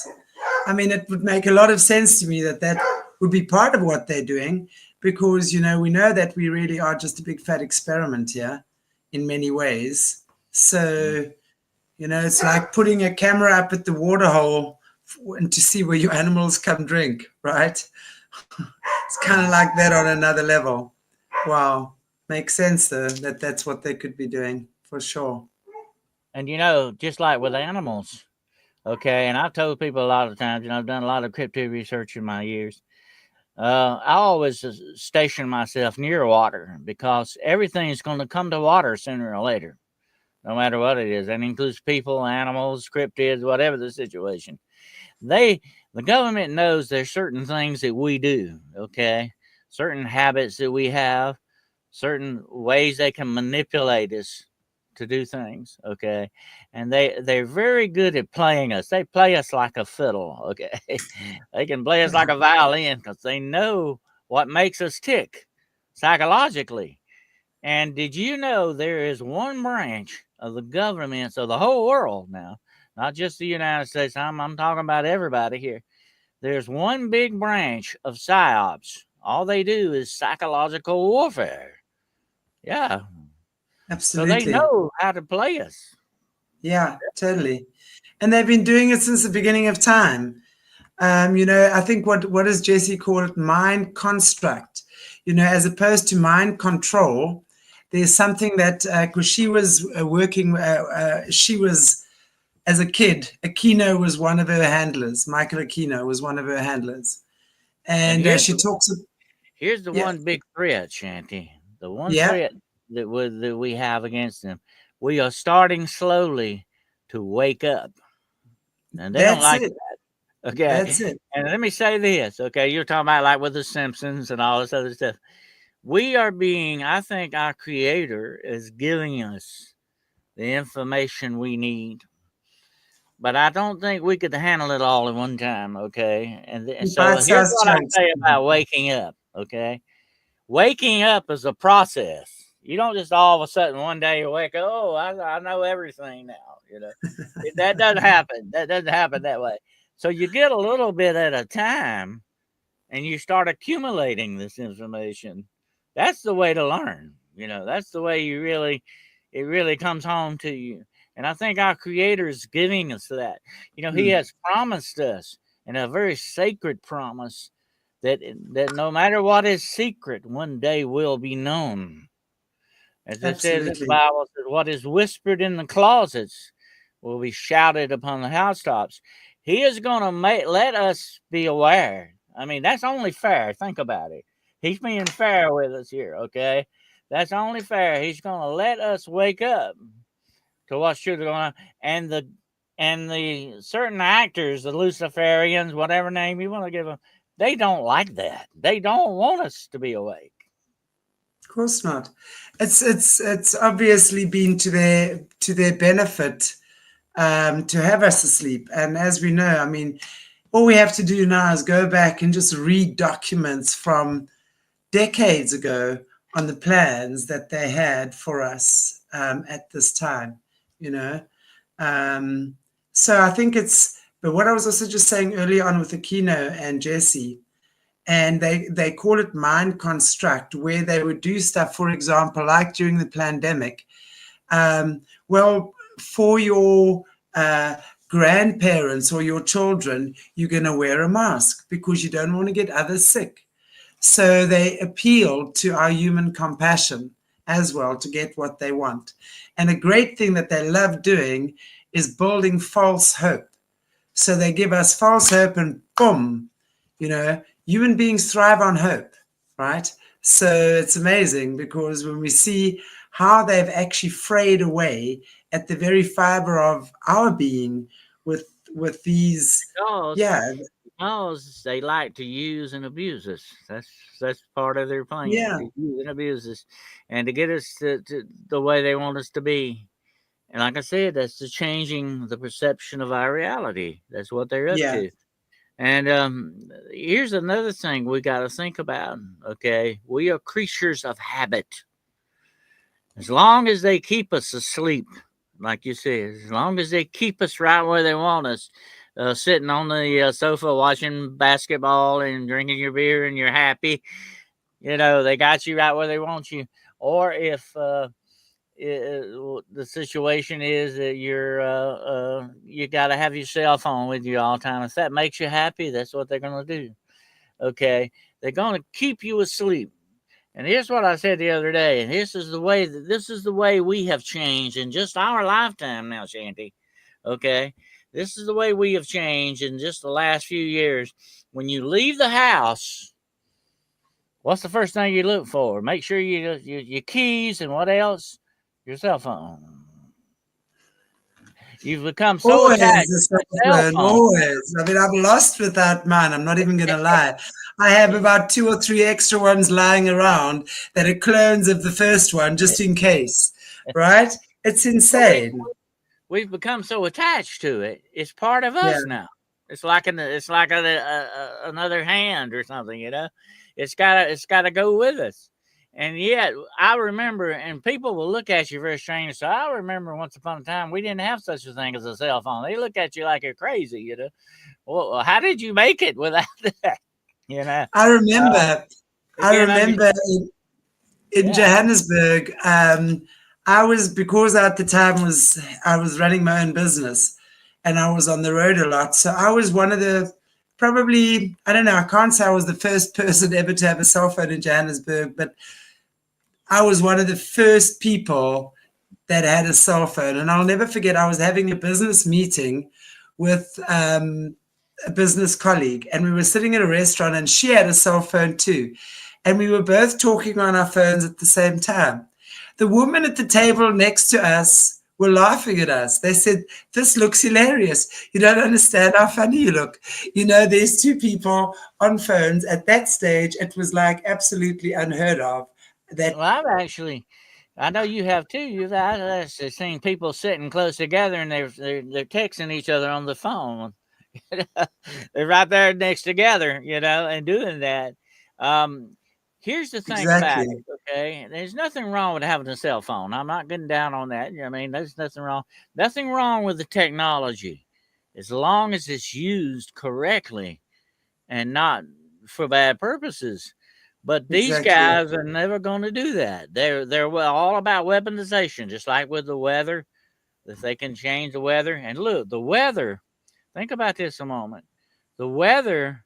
I mean, it would make a lot of sense to me that would be part of what they're doing, because, we know that we really are just a big fat experiment here in many ways. So, it's like putting a camera up at the water hole and to see where your animals come drink, right? It's kind of like that on another level. Wow. Makes sense, though, that's what they could be doing for sure. And, just like with animals, okay, and I've told people a lot of times, I've done a lot of crypto research in my years. I always station myself near water because everything is going to come to water sooner or later, no matter what it is. That includes people, animals, cryptids, whatever the situation. The government knows there's certain things that we do, okay, certain habits that we have, certain ways they can manipulate us to do things, okay, and they're very good at playing us. They play us like a fiddle, okay. They can play us like a violin because they know what makes us tick psychologically. And did you know there is one branch of the governments of the whole world now, not just the United States, I'm talking about everybody here. There's one big branch of psyops. All they do is psychological warfare. Yeah. Absolutely. So they know how to play us. Yeah, totally. And they've been doing it since the beginning of time. I think what does Jesse call it? Mind construct. As opposed to mind control, there's something that, because she was working, she was, as a kid, Aquino was one of her handlers. Michael Aquino was one of her handlers. And she talks. Here's the one big threat, Shanti. The one threat that we have against them. We are starting slowly to wake up. And they don't like that. Okay. That's it. And let me say this, okay? You're talking about like with the Simpsons and all this other stuff. We are I think our creator is giving us the information we need. But I don't think we could handle it all at one time, okay? And so here's what I say about waking up, okay? Waking up is a process. You don't just all of a sudden one day you wake up, oh, I know everything now, That doesn't happen. That doesn't happen that way. So you get a little bit at a time and you start accumulating this information. That's the way to learn. That's the way it really comes home to you. And I think our creator is giving us that. He has promised us, and a very sacred promise, that no matter what is secret, one day will be known. As it says in the Bible, what is whispered in the closets will be shouted upon the housetops. He is going to let us be aware. I mean, that's only fair. Think about it. He's being fair with us here, okay? That's only fair. He's going to let us wake up to what's truly going on. And the certain actors, the Luciferians, whatever name you want to give them, they don't like that. They don't want us to be awake. Of course not. It's obviously been to their benefit to have us asleep. And as we know, I mean, all we have to do now is go back and just read documents from decades ago on the plans that they had for us at this time, So I think but what I was also just saying earlier on with Aquino and Jesse, and they call it mind construct, where they would do stuff, for example, like during the pandemic, for your grandparents or your children, you're going to wear a mask because you don't want to get others sick. So they appeal to our human compassion as well to get what they want. And a great thing that they love doing is building false hope. So they give us false hope and boom, human beings thrive on hope, right? So it's amazing because when we see how they've actually frayed away at the very fiber of our being with these, because they like to use and abuse us. That's part of their plan. Yeah. To use and abuse us, and to get us to the way they want us to be. And like I said, that's the changing the perception of our reality. That's what they're up to. And here's another thing we got to think about. Okay, we are creatures of habit. As long as they keep us asleep, like you said, as long as they keep us right where they want us, sitting on the sofa watching basketball and drinking your beer and you're happy, they got you right where they want you. Or if the situation is that you got to have your cell phone with you all the time. If that makes you happy, that's what they're going to do. Okay, they're going to keep you asleep. And here's what I said the other day. And this is the way we have changed in just our lifetime now, Shanty. Okay, this is the way we have changed in just the last few years. When you leave the house, what's the first thing you look for? Make sure your keys and what else? Your cell phone. You've become so attached to the cell phone. Always. I mean, I'm lost without mine. I'm not even going to lie. I have about 2 or 3 extra ones lying around that are clones of the first one, just in case. Right? It's insane. We've become so attached to it. It's part of us now. It's like another hand or something. It's gotta go with us. And yet, I remember, and people will look at you very strange. So I remember once upon a time, we didn't have such a thing as a cell phone. They look at you like you're crazy, Well, how did you make it without that? I remember in Johannesburg, because at the time I was running my own business and I was on the road a lot. So I was one of the, probably, I don't know, I can't say I was the first person ever to have a cell phone in Johannesburg, but I was one of the first people that had a cell phone. And I'll never forget, I was having a business meeting with a business colleague, and we were sitting at a restaurant and she had a cell phone too. And we were both talking on our phones at the same time. The woman at the table next to us were laughing at us. They said, "This looks hilarious. You don't understand how funny you look. There's 2 people on phones." At that stage, it was like absolutely unheard of. Well, I know you have too. You've actually seen people sitting close together and they're texting each other on the phone. They're right there next together, and doing that. Here's the thing about it, okay? There's nothing wrong with having a cell phone. I'm not getting down on that. I mean, there's nothing wrong. Nothing wrong with the technology, as long as it's used correctly and not for bad purposes. But these guys are never going to do that. They're all about weaponization, just like with the weather, that they can change the weather. And look, the weather, think about this a moment. The weather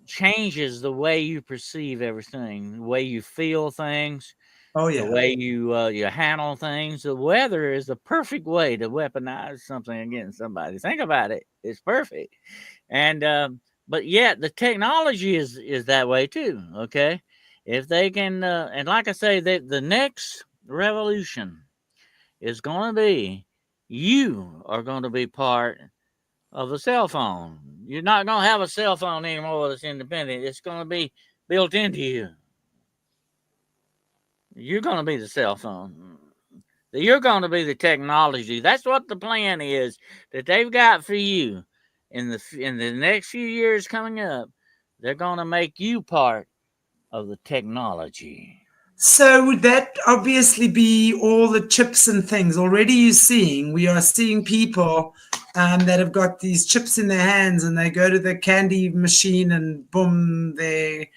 changes the way you perceive everything, the way you feel things, the way you handle things. The weather is the perfect way to weaponize something against somebody. Think about it. It's perfect. And but yet the technology is that way too. Okay, if they can, and like I say, the next revolution is going to be, you are going to be part of a cell phone. You're not going to have a cell phone anymore that's independent. It's going to be built into you. You're going to be the cell phone. You're going to be the technology. That's what the plan is that they've got for you. In the next few years coming up, they're going to make you part of the technology. So would that obviously be all the chips and things? Already we are seeing people that have got these chips in their hands and they go to the candy machine and boom, their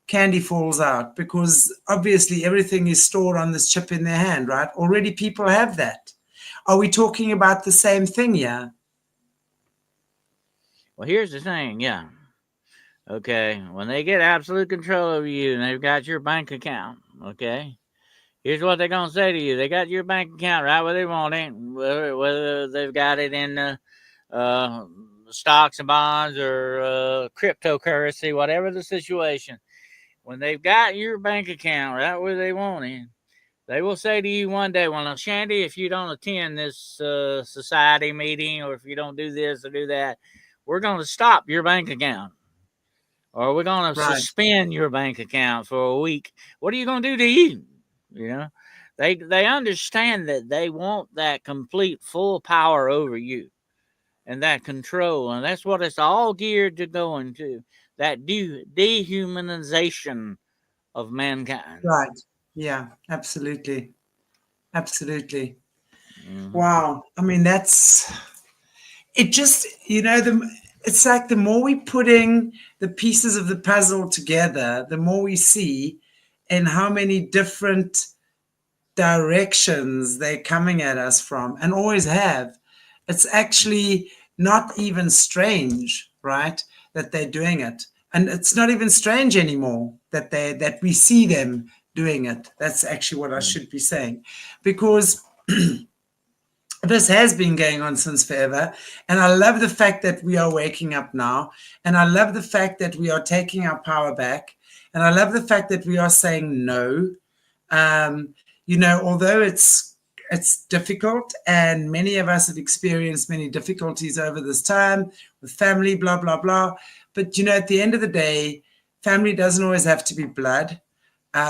candy falls out, because obviously everything is stored on this chip in their hand, right? Already people have that. Are we talking about the same thing here? Well, here's the thing. Yeah. Okay. When they get absolute control over you and they've got your bank account, okay, here's what they're going to say to you. They got your bank account right where they want it, whether they've got it in uh, stocks and bonds or cryptocurrency, whatever the situation. When they've got your bank account right where they want it, they will say to you one day, well, now, Shandy, if you don't attend this society meeting or if you don't do this or do that, we're going to stop your bank account or we're going to Right, suspend your bank account for a week. What are you going to do to you? You know, they understand that they want that complete full power over you and that control, and that's what it's all geared to going to, that dehumanization of mankind. right. Yeah, absolutely. Absolutely. Mm-hmm. Wow. I mean, that's it. Just, it's like the more we're putting the pieces of the puzzle together, the more we see and how many different directions they're coming at us from and always have. It's actually not even strange, right, that they're doing it. And it's not even strange anymore that we see them doing it. That's actually what I should be saying, because this has been going on since forever. And I love the fact that we are waking up now. And I love the fact that we are taking our power back. And I love the fact that we are saying no. Although it's difficult, and many of us have experienced many difficulties over this time with family, blah, blah, blah. But, at the end of the day, family doesn't always have to be blood.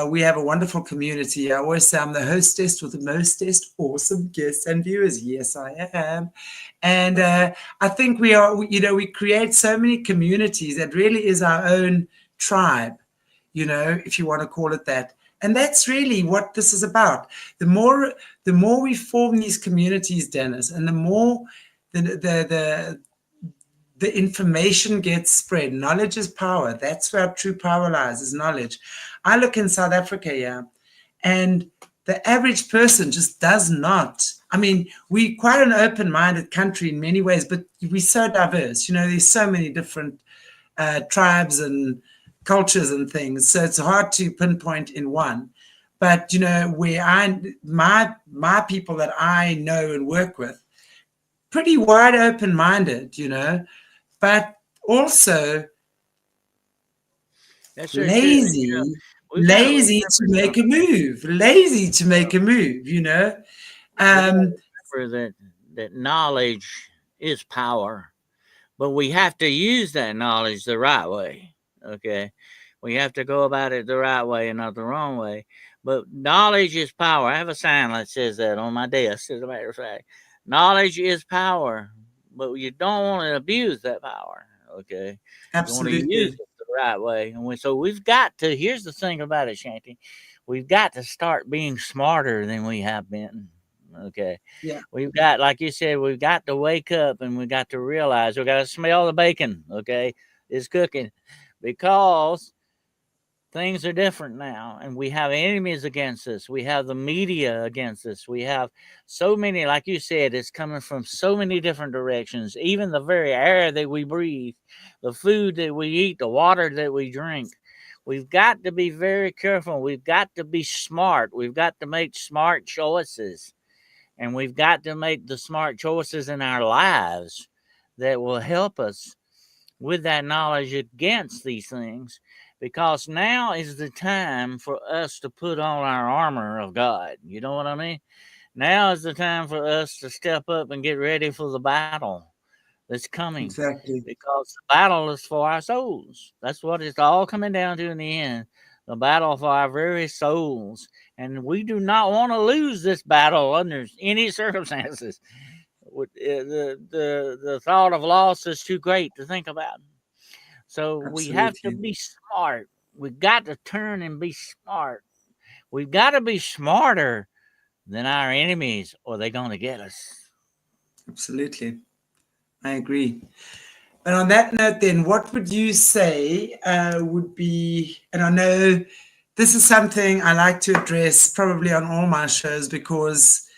We have a wonderful community. I always say I'm the hostess with the mostest awesome guests and viewers. Yes, I am. And I think we create so many communities that really is our own tribe, if you want to call it that. And that's really what this is about. The more we form these communities, Dennis, and the more the information gets spread. Knowledge is power. That's where true power lies, is knowledge. I look in South Africa here, and the average person just does not. I mean, we're quite an open-minded country in many ways, but we're so diverse. There's so many different tribes and cultures and things, so it's hard to pinpoint in one. But where my people that I know and work with, pretty wide open-minded, but also That's so true. lazy, lazy to make a move, Remember that knowledge is power, but we have to use that knowledge the right way. Okay, we have to go about it the right way and not the wrong way. But knowledge is power. I have a sign that says that on my desk, as a matter of fact. Knowledge is power, but you don't want to abuse that power. Okay, absolutely. You want to use it the right way. And so we've got to. Here's the thing about it, Shanty. We've got to start being smarter than we have been. Okay. Yeah. We've got, like you said, we've got to wake up and we got to realize we got to smell the bacon. Okay, it's cooking, because things are different now, and we have enemies against us. We have the media against us. We have so many, like you said, it's coming from so many different directions. Even the very air that we breathe, the food that we eat, the water that we drink. We've got to be very careful. We've got to be smart. We've got to make smart choices, and we've got to make the smart choices in our lives that will help us with that knowledge against these things, because now is the time for us to put on our armor of God. You know what I mean? Now is the time for us to step up and get ready for the battle that's coming. Exactly. Because the battle is for our souls. That's what it's all coming down to in the end. The battle for our very souls. And we do not want to lose this battle under any circumstances. The thought of loss is too great to think about. So we have to be smart. We've got to turn and be smart. We've got to be smarter than our enemies, or they're going to get us. Absolutely. I agree. And on that note, then, what would you say would be, and I know this is something I like to address probably on all my shows, because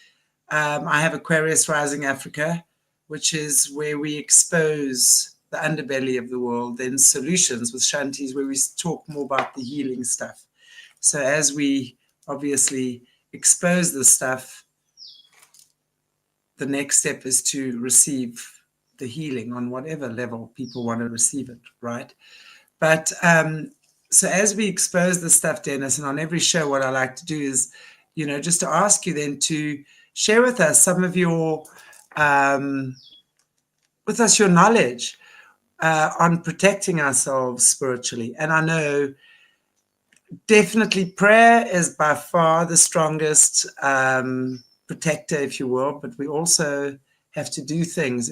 I have Aquarius Rising Africa, which is where we expose the underbelly of the world, then Solutions with Shanti's, where we talk more about the healing stuff. So as we obviously expose this stuff, the next step is to receive the healing on whatever level people want to receive it, right? But so as we expose the stuff, Dennis, and on every show, what I like to do is, just to ask you then to share with us some of your, your knowledge on protecting ourselves spiritually. And I know definitely prayer is by far the strongest protector, if you will, but we also have to do things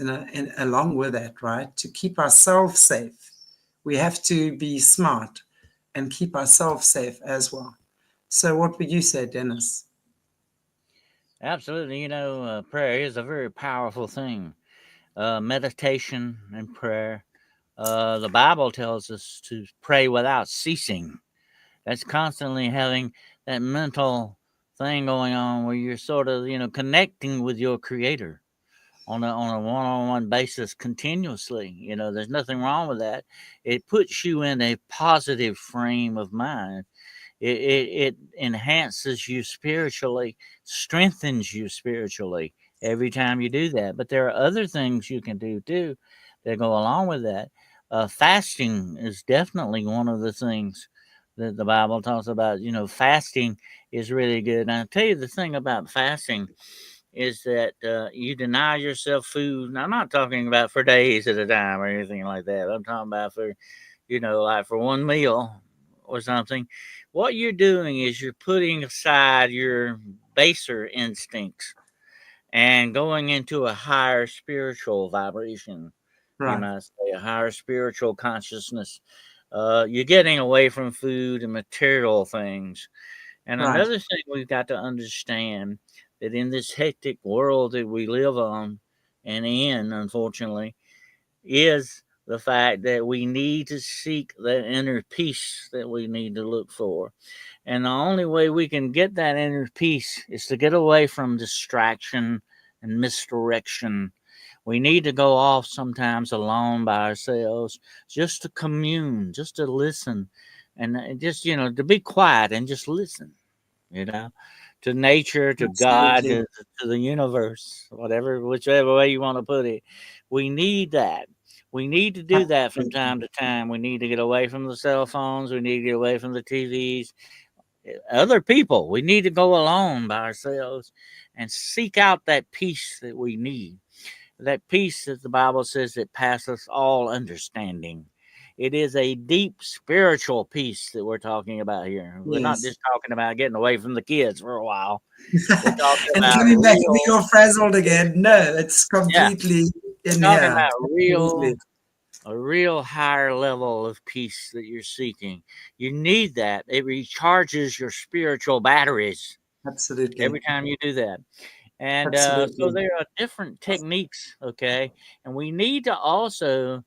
along with that, right? To keep ourselves safe. We have to be smart and keep ourselves safe as well. So what would you say, Dennis? Absolutely. Prayer is a very powerful thing. Meditation and prayer. The Bible tells us to pray without ceasing. That's constantly having that mental thing going on where you're sort of, connecting with your creator on a one-on-one basis continuously. There's nothing wrong with that. It puts you in a positive frame of mind. It enhances you spiritually, strengthens you spiritually every time you do that. But there are other things you can do too that go along with that. Fasting is definitely one of the things that the Bible talks about. Fasting is really good. And I'll tell you the thing about fasting is that you deny yourself food. Now, I'm not talking about for days at a time or anything like that. I'm talking about for, like for one meal or something. What you're doing is you're putting aside your baser instincts and going into a higher spiritual vibration. You Right, might say a higher spiritual consciousness. You're getting away from food and material things. And right. another thing we've got to understand that in this hectic world that we live on and in, unfortunately, is the fact that we need to seek that inner peace that we need to look for. And the only way we can get that inner peace is to get away from distraction and misdirection. We need to go off sometimes alone by ourselves just to commune, just to listen, and just, to be quiet and just listen, you know, to nature, to God, Absolutely. to the universe, whichever way you want to put it. We need that. We need to do that from Absolutely. time to time. We need to get away from the cell phones. We need to get away from the TVs. Other people, we need to go alone by ourselves and seek out that peace that we need. That peace that the Bible says that passeth all understanding. It is a deep spiritual peace that we're talking about here. We're not Yes. just talking about getting away from the kids for a while. We're talking And about coming back and real, being all frazzled again. No, it's yeah, completely we're in talking here. about Absolutely. a real higher level of peace that you're seeking. You need that. It recharges your spiritual batteries Absolutely. every time you do that. And so Absolutely. there are different techniques, okay? And we need to also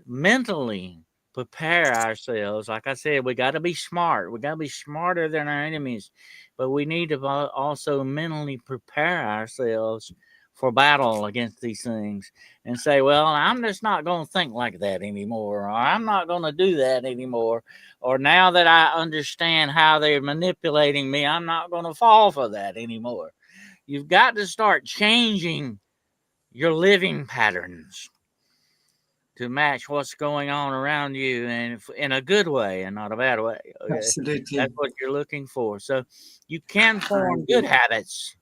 mentally prepare ourselves. Like I said, we got to be smart. We got to be smarter than our enemies, but we need to also mentally prepare ourselves for battle against these things and say, well, I'm just not going to think like that anymore, or I'm not going to do that anymore, or now that I understand how they're manipulating me, I'm not going to fall for that anymore. You've got to start changing your living patterns to match what's going on around you, and in a good way and not a bad way. Okay, Absolutely. that's what you're looking for. So you can I form good agree. habits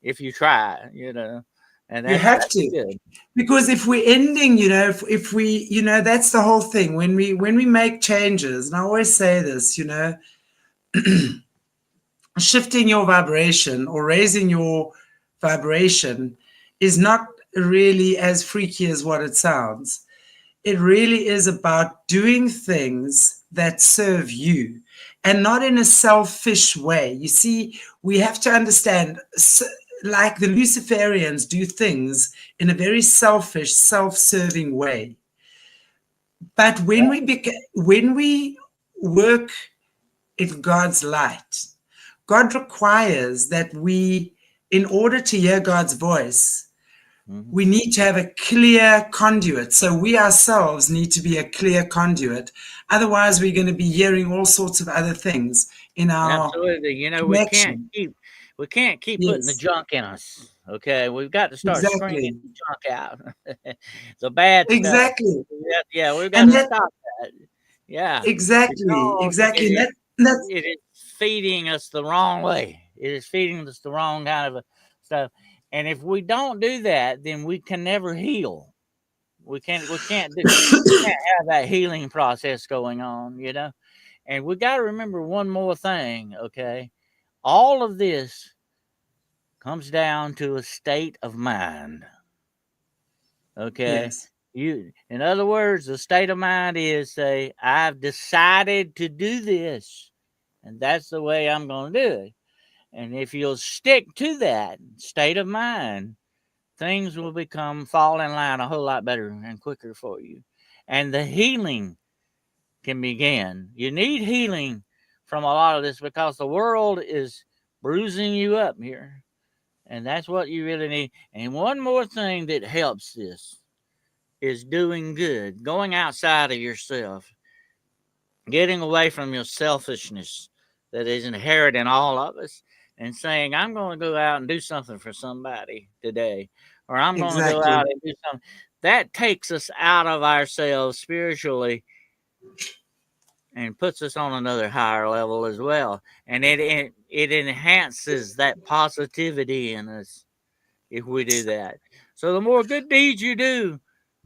if you try. And You that's have to. good. Because if we're ending, if we, that's the whole thing. When we make changes, and I always say this, shifting your vibration or raising your vibration is not really as freaky as what it sounds. It really is about doing things that serve you and not in a selfish way. You see, we have to understand, like the Luciferians do things in a very selfish, self-serving way. But when we work in God's light, God requires that we in order to hear God's voice, Mm-hmm. we need to have a clear conduit. So we ourselves need to be a clear conduit. Otherwise, we're going to be hearing all sorts of other things in our Absolutely. You know, connection. we can't keep putting the Yes, junk in us. Okay, we've got to start screening exactly. the junk out, the bad stuff. Exactly. Yeah, we've got And to that, stop that. Yeah, exactly, because exactly. And that's it is feeding us the wrong way. It is feeding us the wrong kind of stuff. And if we don't do that, then we can never heal. We can't have that healing process going on, you know. And we got to remember one more thing, okay? All of this comes down to a state of mind, okay? yes, In other words, the state of mind is say, I've decided to do this, and that's the way I'm going to do it. And if you'll stick to that state of mind, things will fall in line a whole lot better and quicker for you. And the healing can begin. You need healing from a lot of this because the world is bruising you up here. And that's what you really need. And one more thing that helps this is doing good, going outside of yourself, getting away from your selfishness that is inherent in all of us, and saying, I'm going to go out and do something for somebody today, or I'm going to go out exactly, and do something. That takes us out of ourselves spiritually and puts us on another higher level as well. And it enhances that positivity in us if we do that. So the more good deeds you do,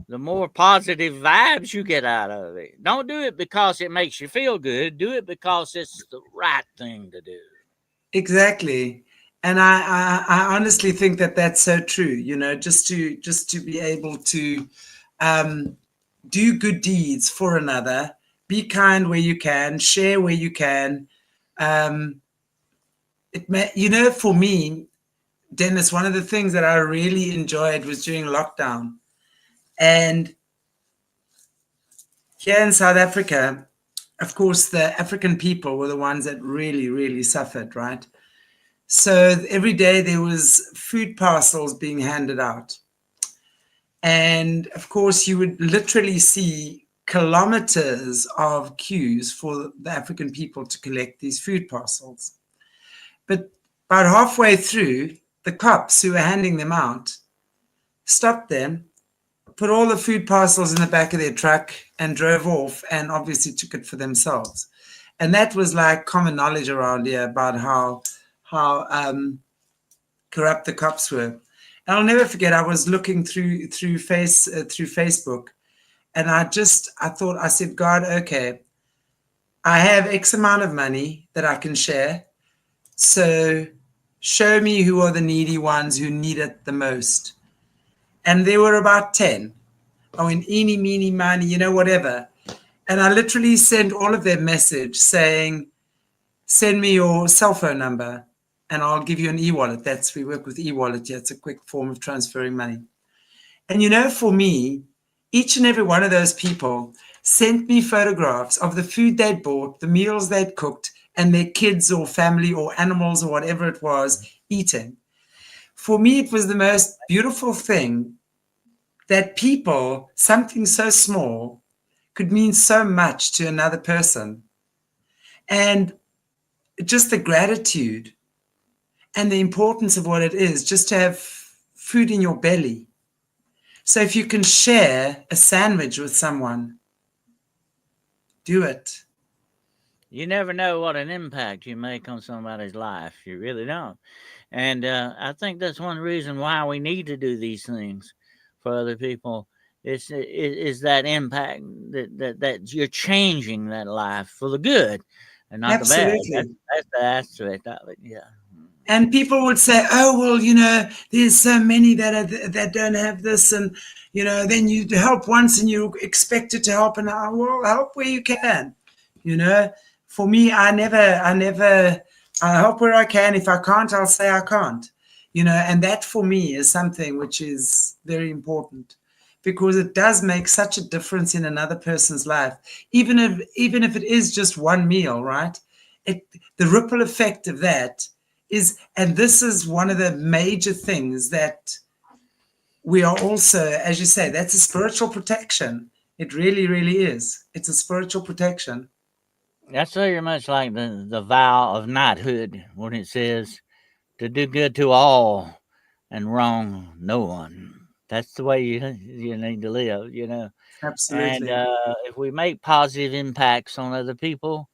the more positive vibes you get out of it. Don't do it because it makes you feel good. Do it because it's the right thing to do. exactly. And I honestly think that that's so true. You know, just to be able to um, do good deeds for another, be kind where you can, share where you can. Um, you know, for me, Dennis, one of the things that I really enjoyed was during lockdown. And here in South Africa, of course, the African people were the ones that really, really suffered, right? So every day there was food parcels being handed out. And of course, you would literally see kilometers of queues for the African people to collect these food parcels. But about halfway through, the cops who were handing them out stopped them, put all the food parcels in the back of their truck and drove off, and obviously took it for themselves. And that was like common knowledge around here about how corrupt the cops were. And I'll never forget, I was looking through Facebook, and I said, God, okay, I have X amount of money that I can share. So show me who are the needy ones who need it the most. And there were about 10. I went, eeny, meeny, miny, you know, whatever. And I literally sent all of their message saying, send me your cell phone number and I'll give you an e-wallet. We work with e-wallet here. It's a quick form of transferring money. And you know, for me, each and every one of those people sent me photographs of the food they'd bought, the meals they'd cooked, and their kids or family or animals or whatever it was eating. For me, it was the most beautiful thing that people, something so small, could mean so much to another person. And just the gratitude and the importance of what it is just to have food in your belly. So if you can share a sandwich with someone, do it. You never know what an impact you make on somebody's life. You really don't. And I think that's one reason why we need to do these things for other people. Is that impact that you're changing that life for the good and not the bad. Absolutely. That's the aspect of it. Yeah. And people would say, oh, well, you know, there's so many that don't have this. And, you know, then you help once and you're expected to help. And well, help where you can. You know, for me, I help where I can. If I can't, I'll say I can't. You know, and that for me is something which is very important because it does make such a difference in another person's life, even if it is just one meal, right? The ripple effect of that and this is one of the major things that we are also, as you say, that's a spiritual protection. It really, really is. It's a spiritual protection. That's very much like the vow of knighthood when it says to do good to all and wrong no one. That's the way you need to live, And Absolutely. if we make positive impacts on other people,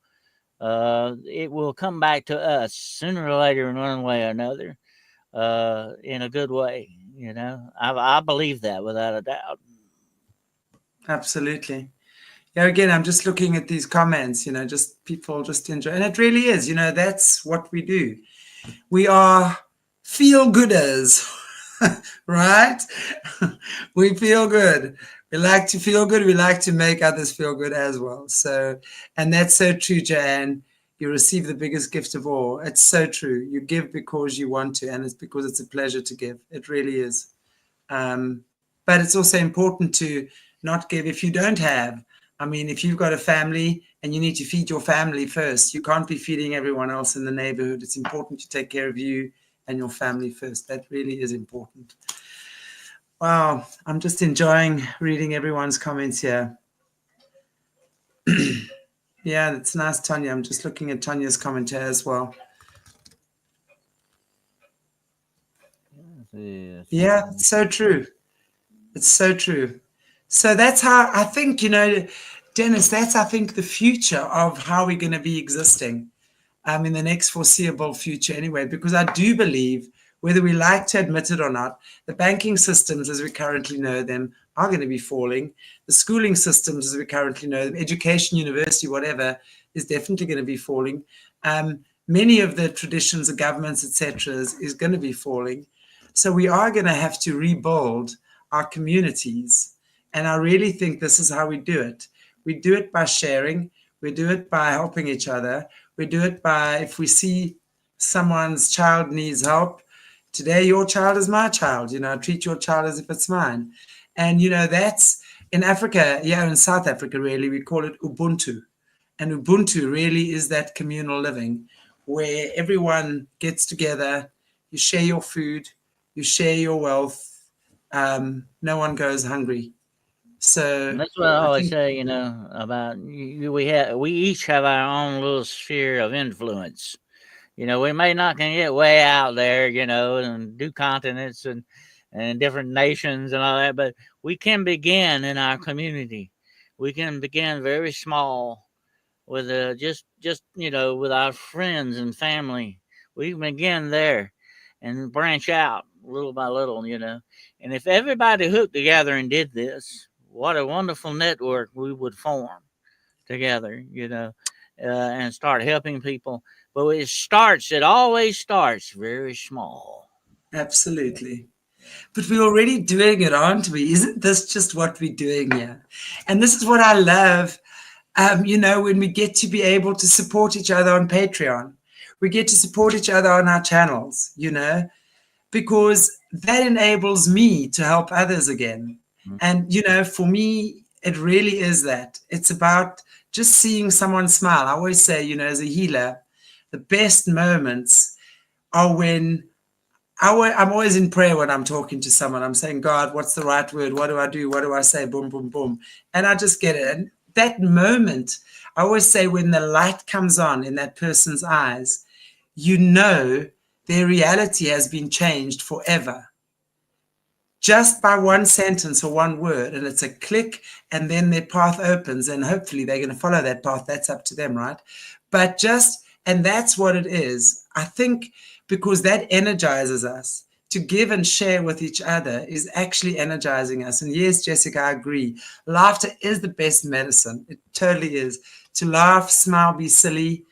it will come back to us sooner or later in one way or another, in a good way. I believe that without a doubt. Absolutely. Yeah, again, I'm just looking at these comments, just people just enjoy. And it really is, that's what we do. We are feel gooders, right? We feel good. We like to feel good. We like to make others feel good as well. So, and that's so true, Jan. You receive the biggest gift of all. It's so true. You give because you want to, and it's because it's a pleasure to give. It really is. But it's also important to not give if you don't have. I mean, if you've got a family and you need to feed your family first, you can't be feeding everyone else in the neighborhood. It's important to take care of you and your family first. That really is important. Wow, I'm just enjoying reading everyone's comments here. Yeah, it's nice, Tanya. I'm just looking at Tanya's comment here as well. Yeah, it's so true. It's so true. So that's how I think, Dennis, that's, I think, the future of how we're going to be existing in the next foreseeable future anyway, because I do believe, whether we like to admit it or not, the banking systems as we currently know them are going to be falling. The schooling systems as we currently know them, education, university, whatever, is definitely going to be falling. Many of the traditions of governments, etc., is going to be falling. So we are going to have to rebuild our communities. And I really think this is how we do it. We do it by sharing. We do it by helping each other. We do it by, if we see someone's child needs help, today your child is my child. Treat your child as if it's mine. And, that's in Africa, in South Africa, really, we call it Ubuntu. And Ubuntu really is that communal living where everyone gets together, you share your food, you share your wealth, no one goes hungry. So And that's what I always say, about we each have our own little sphere of influence. We may not can get way out there, and do continents and different nations and all that, but we can begin in our community. We can begin very small with just with our friends and family. We can begin there and branch out little by little, And if everybody hooked together and did this, what a wonderful network we would form together, and start helping people. But it always starts very small. absolutely. But we're already doing it, aren't we? Isn't this just what we're doing here? And this is what I love, when we get to be able to support each other on Patreon. We get to support each other on our channels, because that enables me to help others again. Mm-hmm. And, for me, it really is that. It's about just seeing someone smile. I always say, as a healer, the best moments are when I'm always in prayer when I'm talking to someone. I'm saying, God, what's the right word? What do I do? What do I say? Boom, boom, boom. And I just get it. And that moment, I always say, when the light comes on in that person's eyes, their reality has been changed forever. Just by one sentence or one word, and it's a click, and then their path opens, and hopefully they're going to follow that path. That's up to them, right? And that's what it is. I think because that energizes us. To give and share with each other is actually energizing us. And yes, Jessica, I agree. Laughter is the best medicine. It totally is. To laugh, smile, be silly.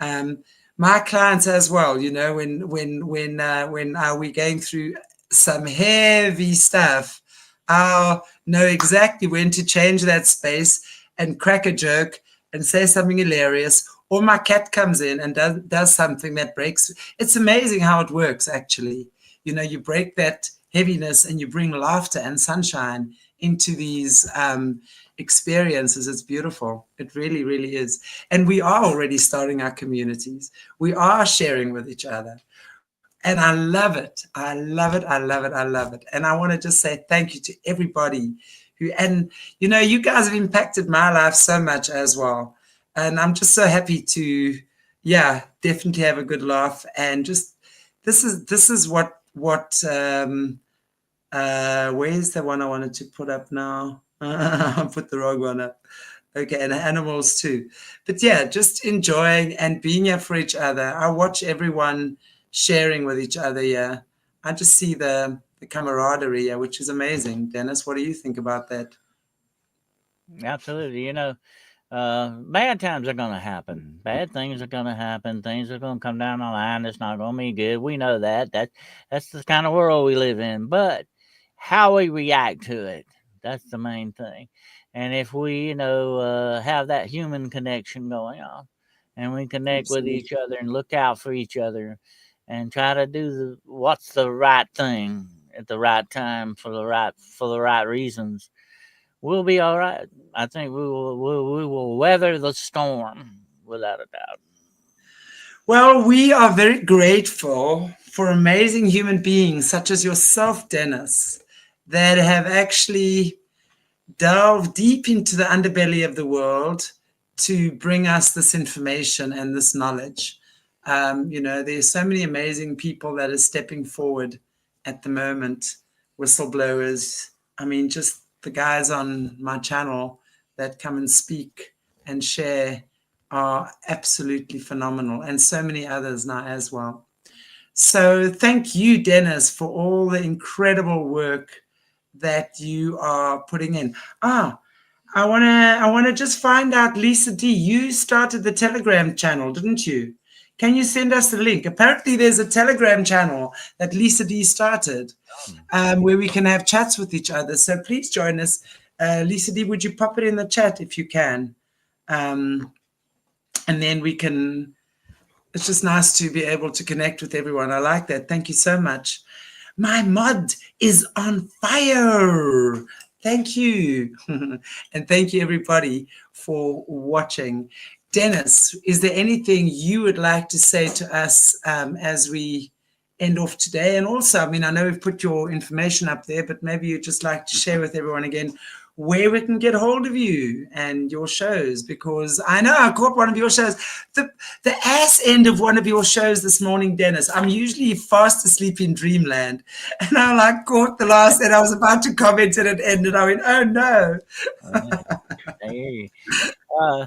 My clients as well, when we're going through some heavy stuff, I'll know exactly when to change that space and crack a joke and say something hilarious. Or my cat comes in and does something that breaks. It's amazing how it works, actually. You break that heaviness and you bring laughter and sunshine into these experiences. It's beautiful. It really, really is. And we are already starting our communities. We are sharing with each other. And I love it. I love it. I love it. I love it. And I want to just say thank you to everybody who, and you guys have impacted my life so much as well. And I'm just so happy to, yeah, definitely have a good laugh. And just, this is where's the one I wanted to put up now? I put the wrong one up. Okay, and animals too. But yeah, just enjoying and being here for each other. I watch everyone sharing with each other. Yeah, I just see the camaraderie, yeah, which is amazing. Dennis, what do you think about that? Absolutely. Bad times are going to happen. Bad things are going to happen. Things are going to come down the line. It's not going to be good. We know that. That's the kind of world we live in. But how we react to it, that's the main thing. And if we, have that human connection going on, and we connect with Absolutely. each other and look out for each other, and try to do what's the right thing at the right time for the right reasons, we'll be all right. I think we will weather the storm without a doubt. Well, we are very grateful for amazing human beings such as yourself, Dennis, that have actually delve deep into the underbelly of the world to bring us this information and this knowledge. There's so many amazing people that are stepping forward at the moment, whistleblowers. I mean, just the guys on my channel that come and speak and share are absolutely phenomenal, and so many others now as well. So thank you, Dennis, for all the incredible work that you are putting in. I wanna just find out, Lisa D. You started the Telegram channel, didn't you? Can you send us the link? Apparently, there's a Telegram channel that Lisa D started, where we can have chats with each other. So please join us. Lisa D, would you pop it in the chat if you can? Um, and then we can. It's just nice to be able to connect with everyone. I like that. Thank you so much. My mod is on fire. Thank you. And thank you, everybody, for watching. Dennis, is there anything you would like to say to us as we end off today? And also, I mean, I know we've put your information up there, but maybe you'd just like to share with everyone again where we can get hold of you and your shows, because I know I caught one of your shows, the ass end of one of your shows this morning, Dennis. I'm usually fast asleep in dreamland, and I caught the last, and I was about to comment and it ended. I went, oh no. Hey, uh,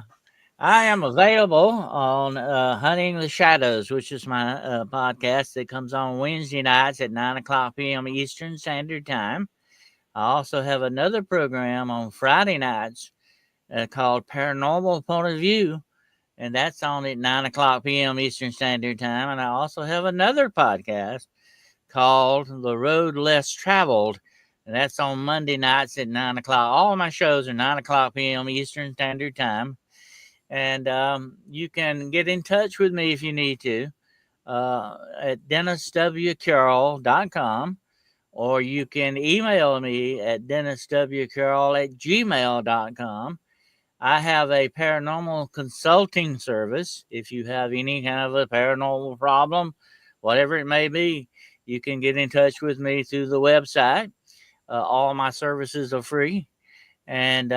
I am available on Hunting the Shadows, which is my podcast that comes on Wednesday nights at 9 o'clock p.m. Eastern Standard Time. I also have another program on Friday nights called Paranormal Point of View, and that's on at 9 o'clock p.m. Eastern Standard Time. And I also have another podcast called The Road Less Traveled, and that's on Monday nights at 9 o'clock. All of my shows are 9 o'clock p.m. Eastern Standard Time. And you can get in touch with me if you need to at denniswcarroll.com, or you can email me at denniswcarroll@gmail.com. I have a paranormal consulting service. If you have any kind of a paranormal problem, whatever it may be, you can get in touch with me through the website. All my services are free. And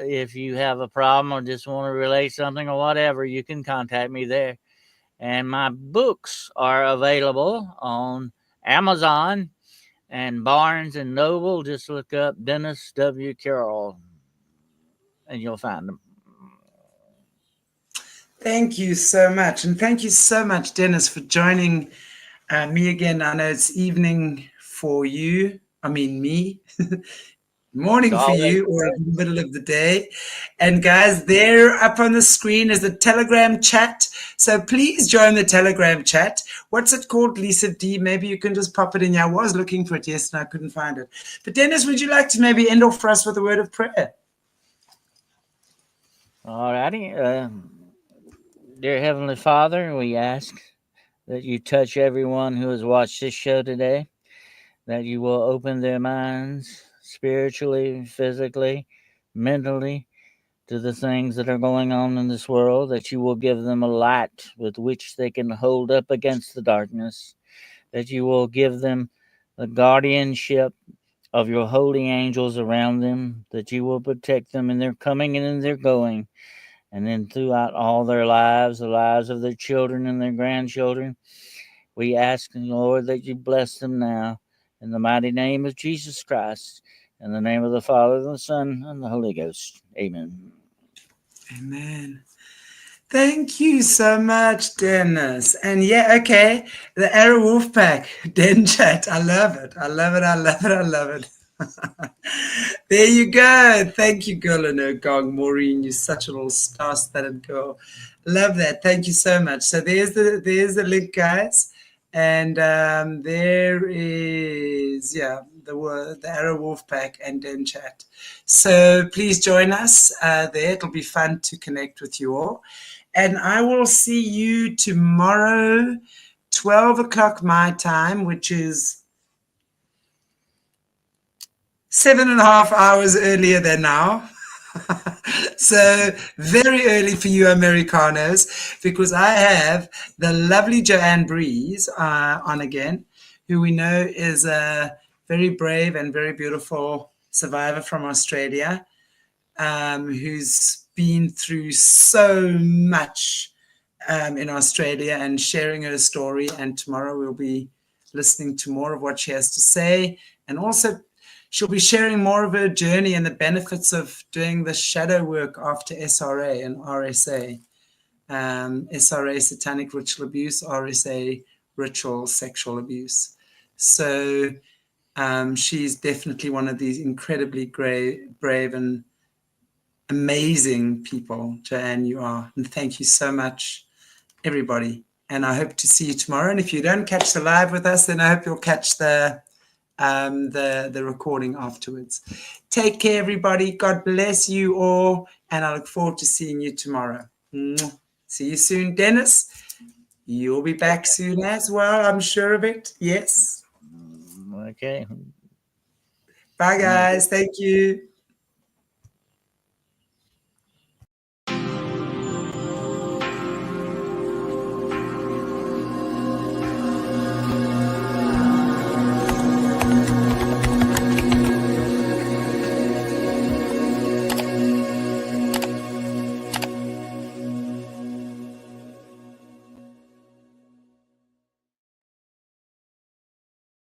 if you have a problem or just want to relate something or whatever, you can contact me there. And my books are available on Amazon and Barnes and Noble. Just look up Dennis W. Carroll and you'll find them. Thank you so much. And thank you so much, Dennis, for joining me again. I know it's evening for you. I mean, me. It's Morning for always you, or in the middle of the day. And guys, there up on the screen is the Telegram chat. So please join the Telegram chat. What's it called, Lisa D? Maybe you can just pop it in. I was looking for it yesterday, I couldn't find it. But Dennis, would you like to maybe end off for us with a word of prayer? all righty. Dear Heavenly Father, we ask that you touch everyone who has watched this show today, that you will open their minds spiritually, physically, mentally to the things that are going on in this world, that you will give them a light with which they can hold up against the darkness, that you will give them the guardianship of your holy angels around them, that you will protect them in their coming and in their going, and then throughout all their lives, the lives of their children and their grandchildren. We ask, Lord, that you bless them now in the mighty name of Jesus Christ, in the name of the Father, the Son, and the Holy Ghost. Amen. Amen. Thank you so much, Dennis. And yeah, okay, the Arrow Wolf Pack, Den Chat. I love it. I love it. I love it. I love it. There you go. Thank you, girl in her gong. Maureen, you're such a little star-studded girl. Love that. Thank you so much. So there's the link, guys. And there is, the Arrow Wolf Pack and Den Chat. So please join us there. It'll be fun to connect with you all. And I will see you tomorrow, 12 o'clock my time, which is 7.5 hours earlier than now. So very early for you Americanos, because I have the lovely Joanne Breeze on again, who we know is a very brave and very beautiful survivor from Australia, who's been through so much in Australia and sharing her story. And tomorrow we'll be listening to more of what she has to say. And also she'll be sharing more of her journey and the benefits of doing the shadow work after SRA and RSA. SRA, satanic ritual abuse, RSA, ritual sexual abuse. So she's definitely one of these incredibly brave and amazing people, Joanne, you are. And thank you so much, everybody. And I hope to see you tomorrow. And if you don't catch the live with us, then I hope you'll catch the recording afterwards. Take care, everybody. God bless you all. And I look forward to seeing you tomorrow. See you soon. Dennis, you'll be back soon as well. I'm sure of it. Yes. Okay. Bye, guys. Thank you.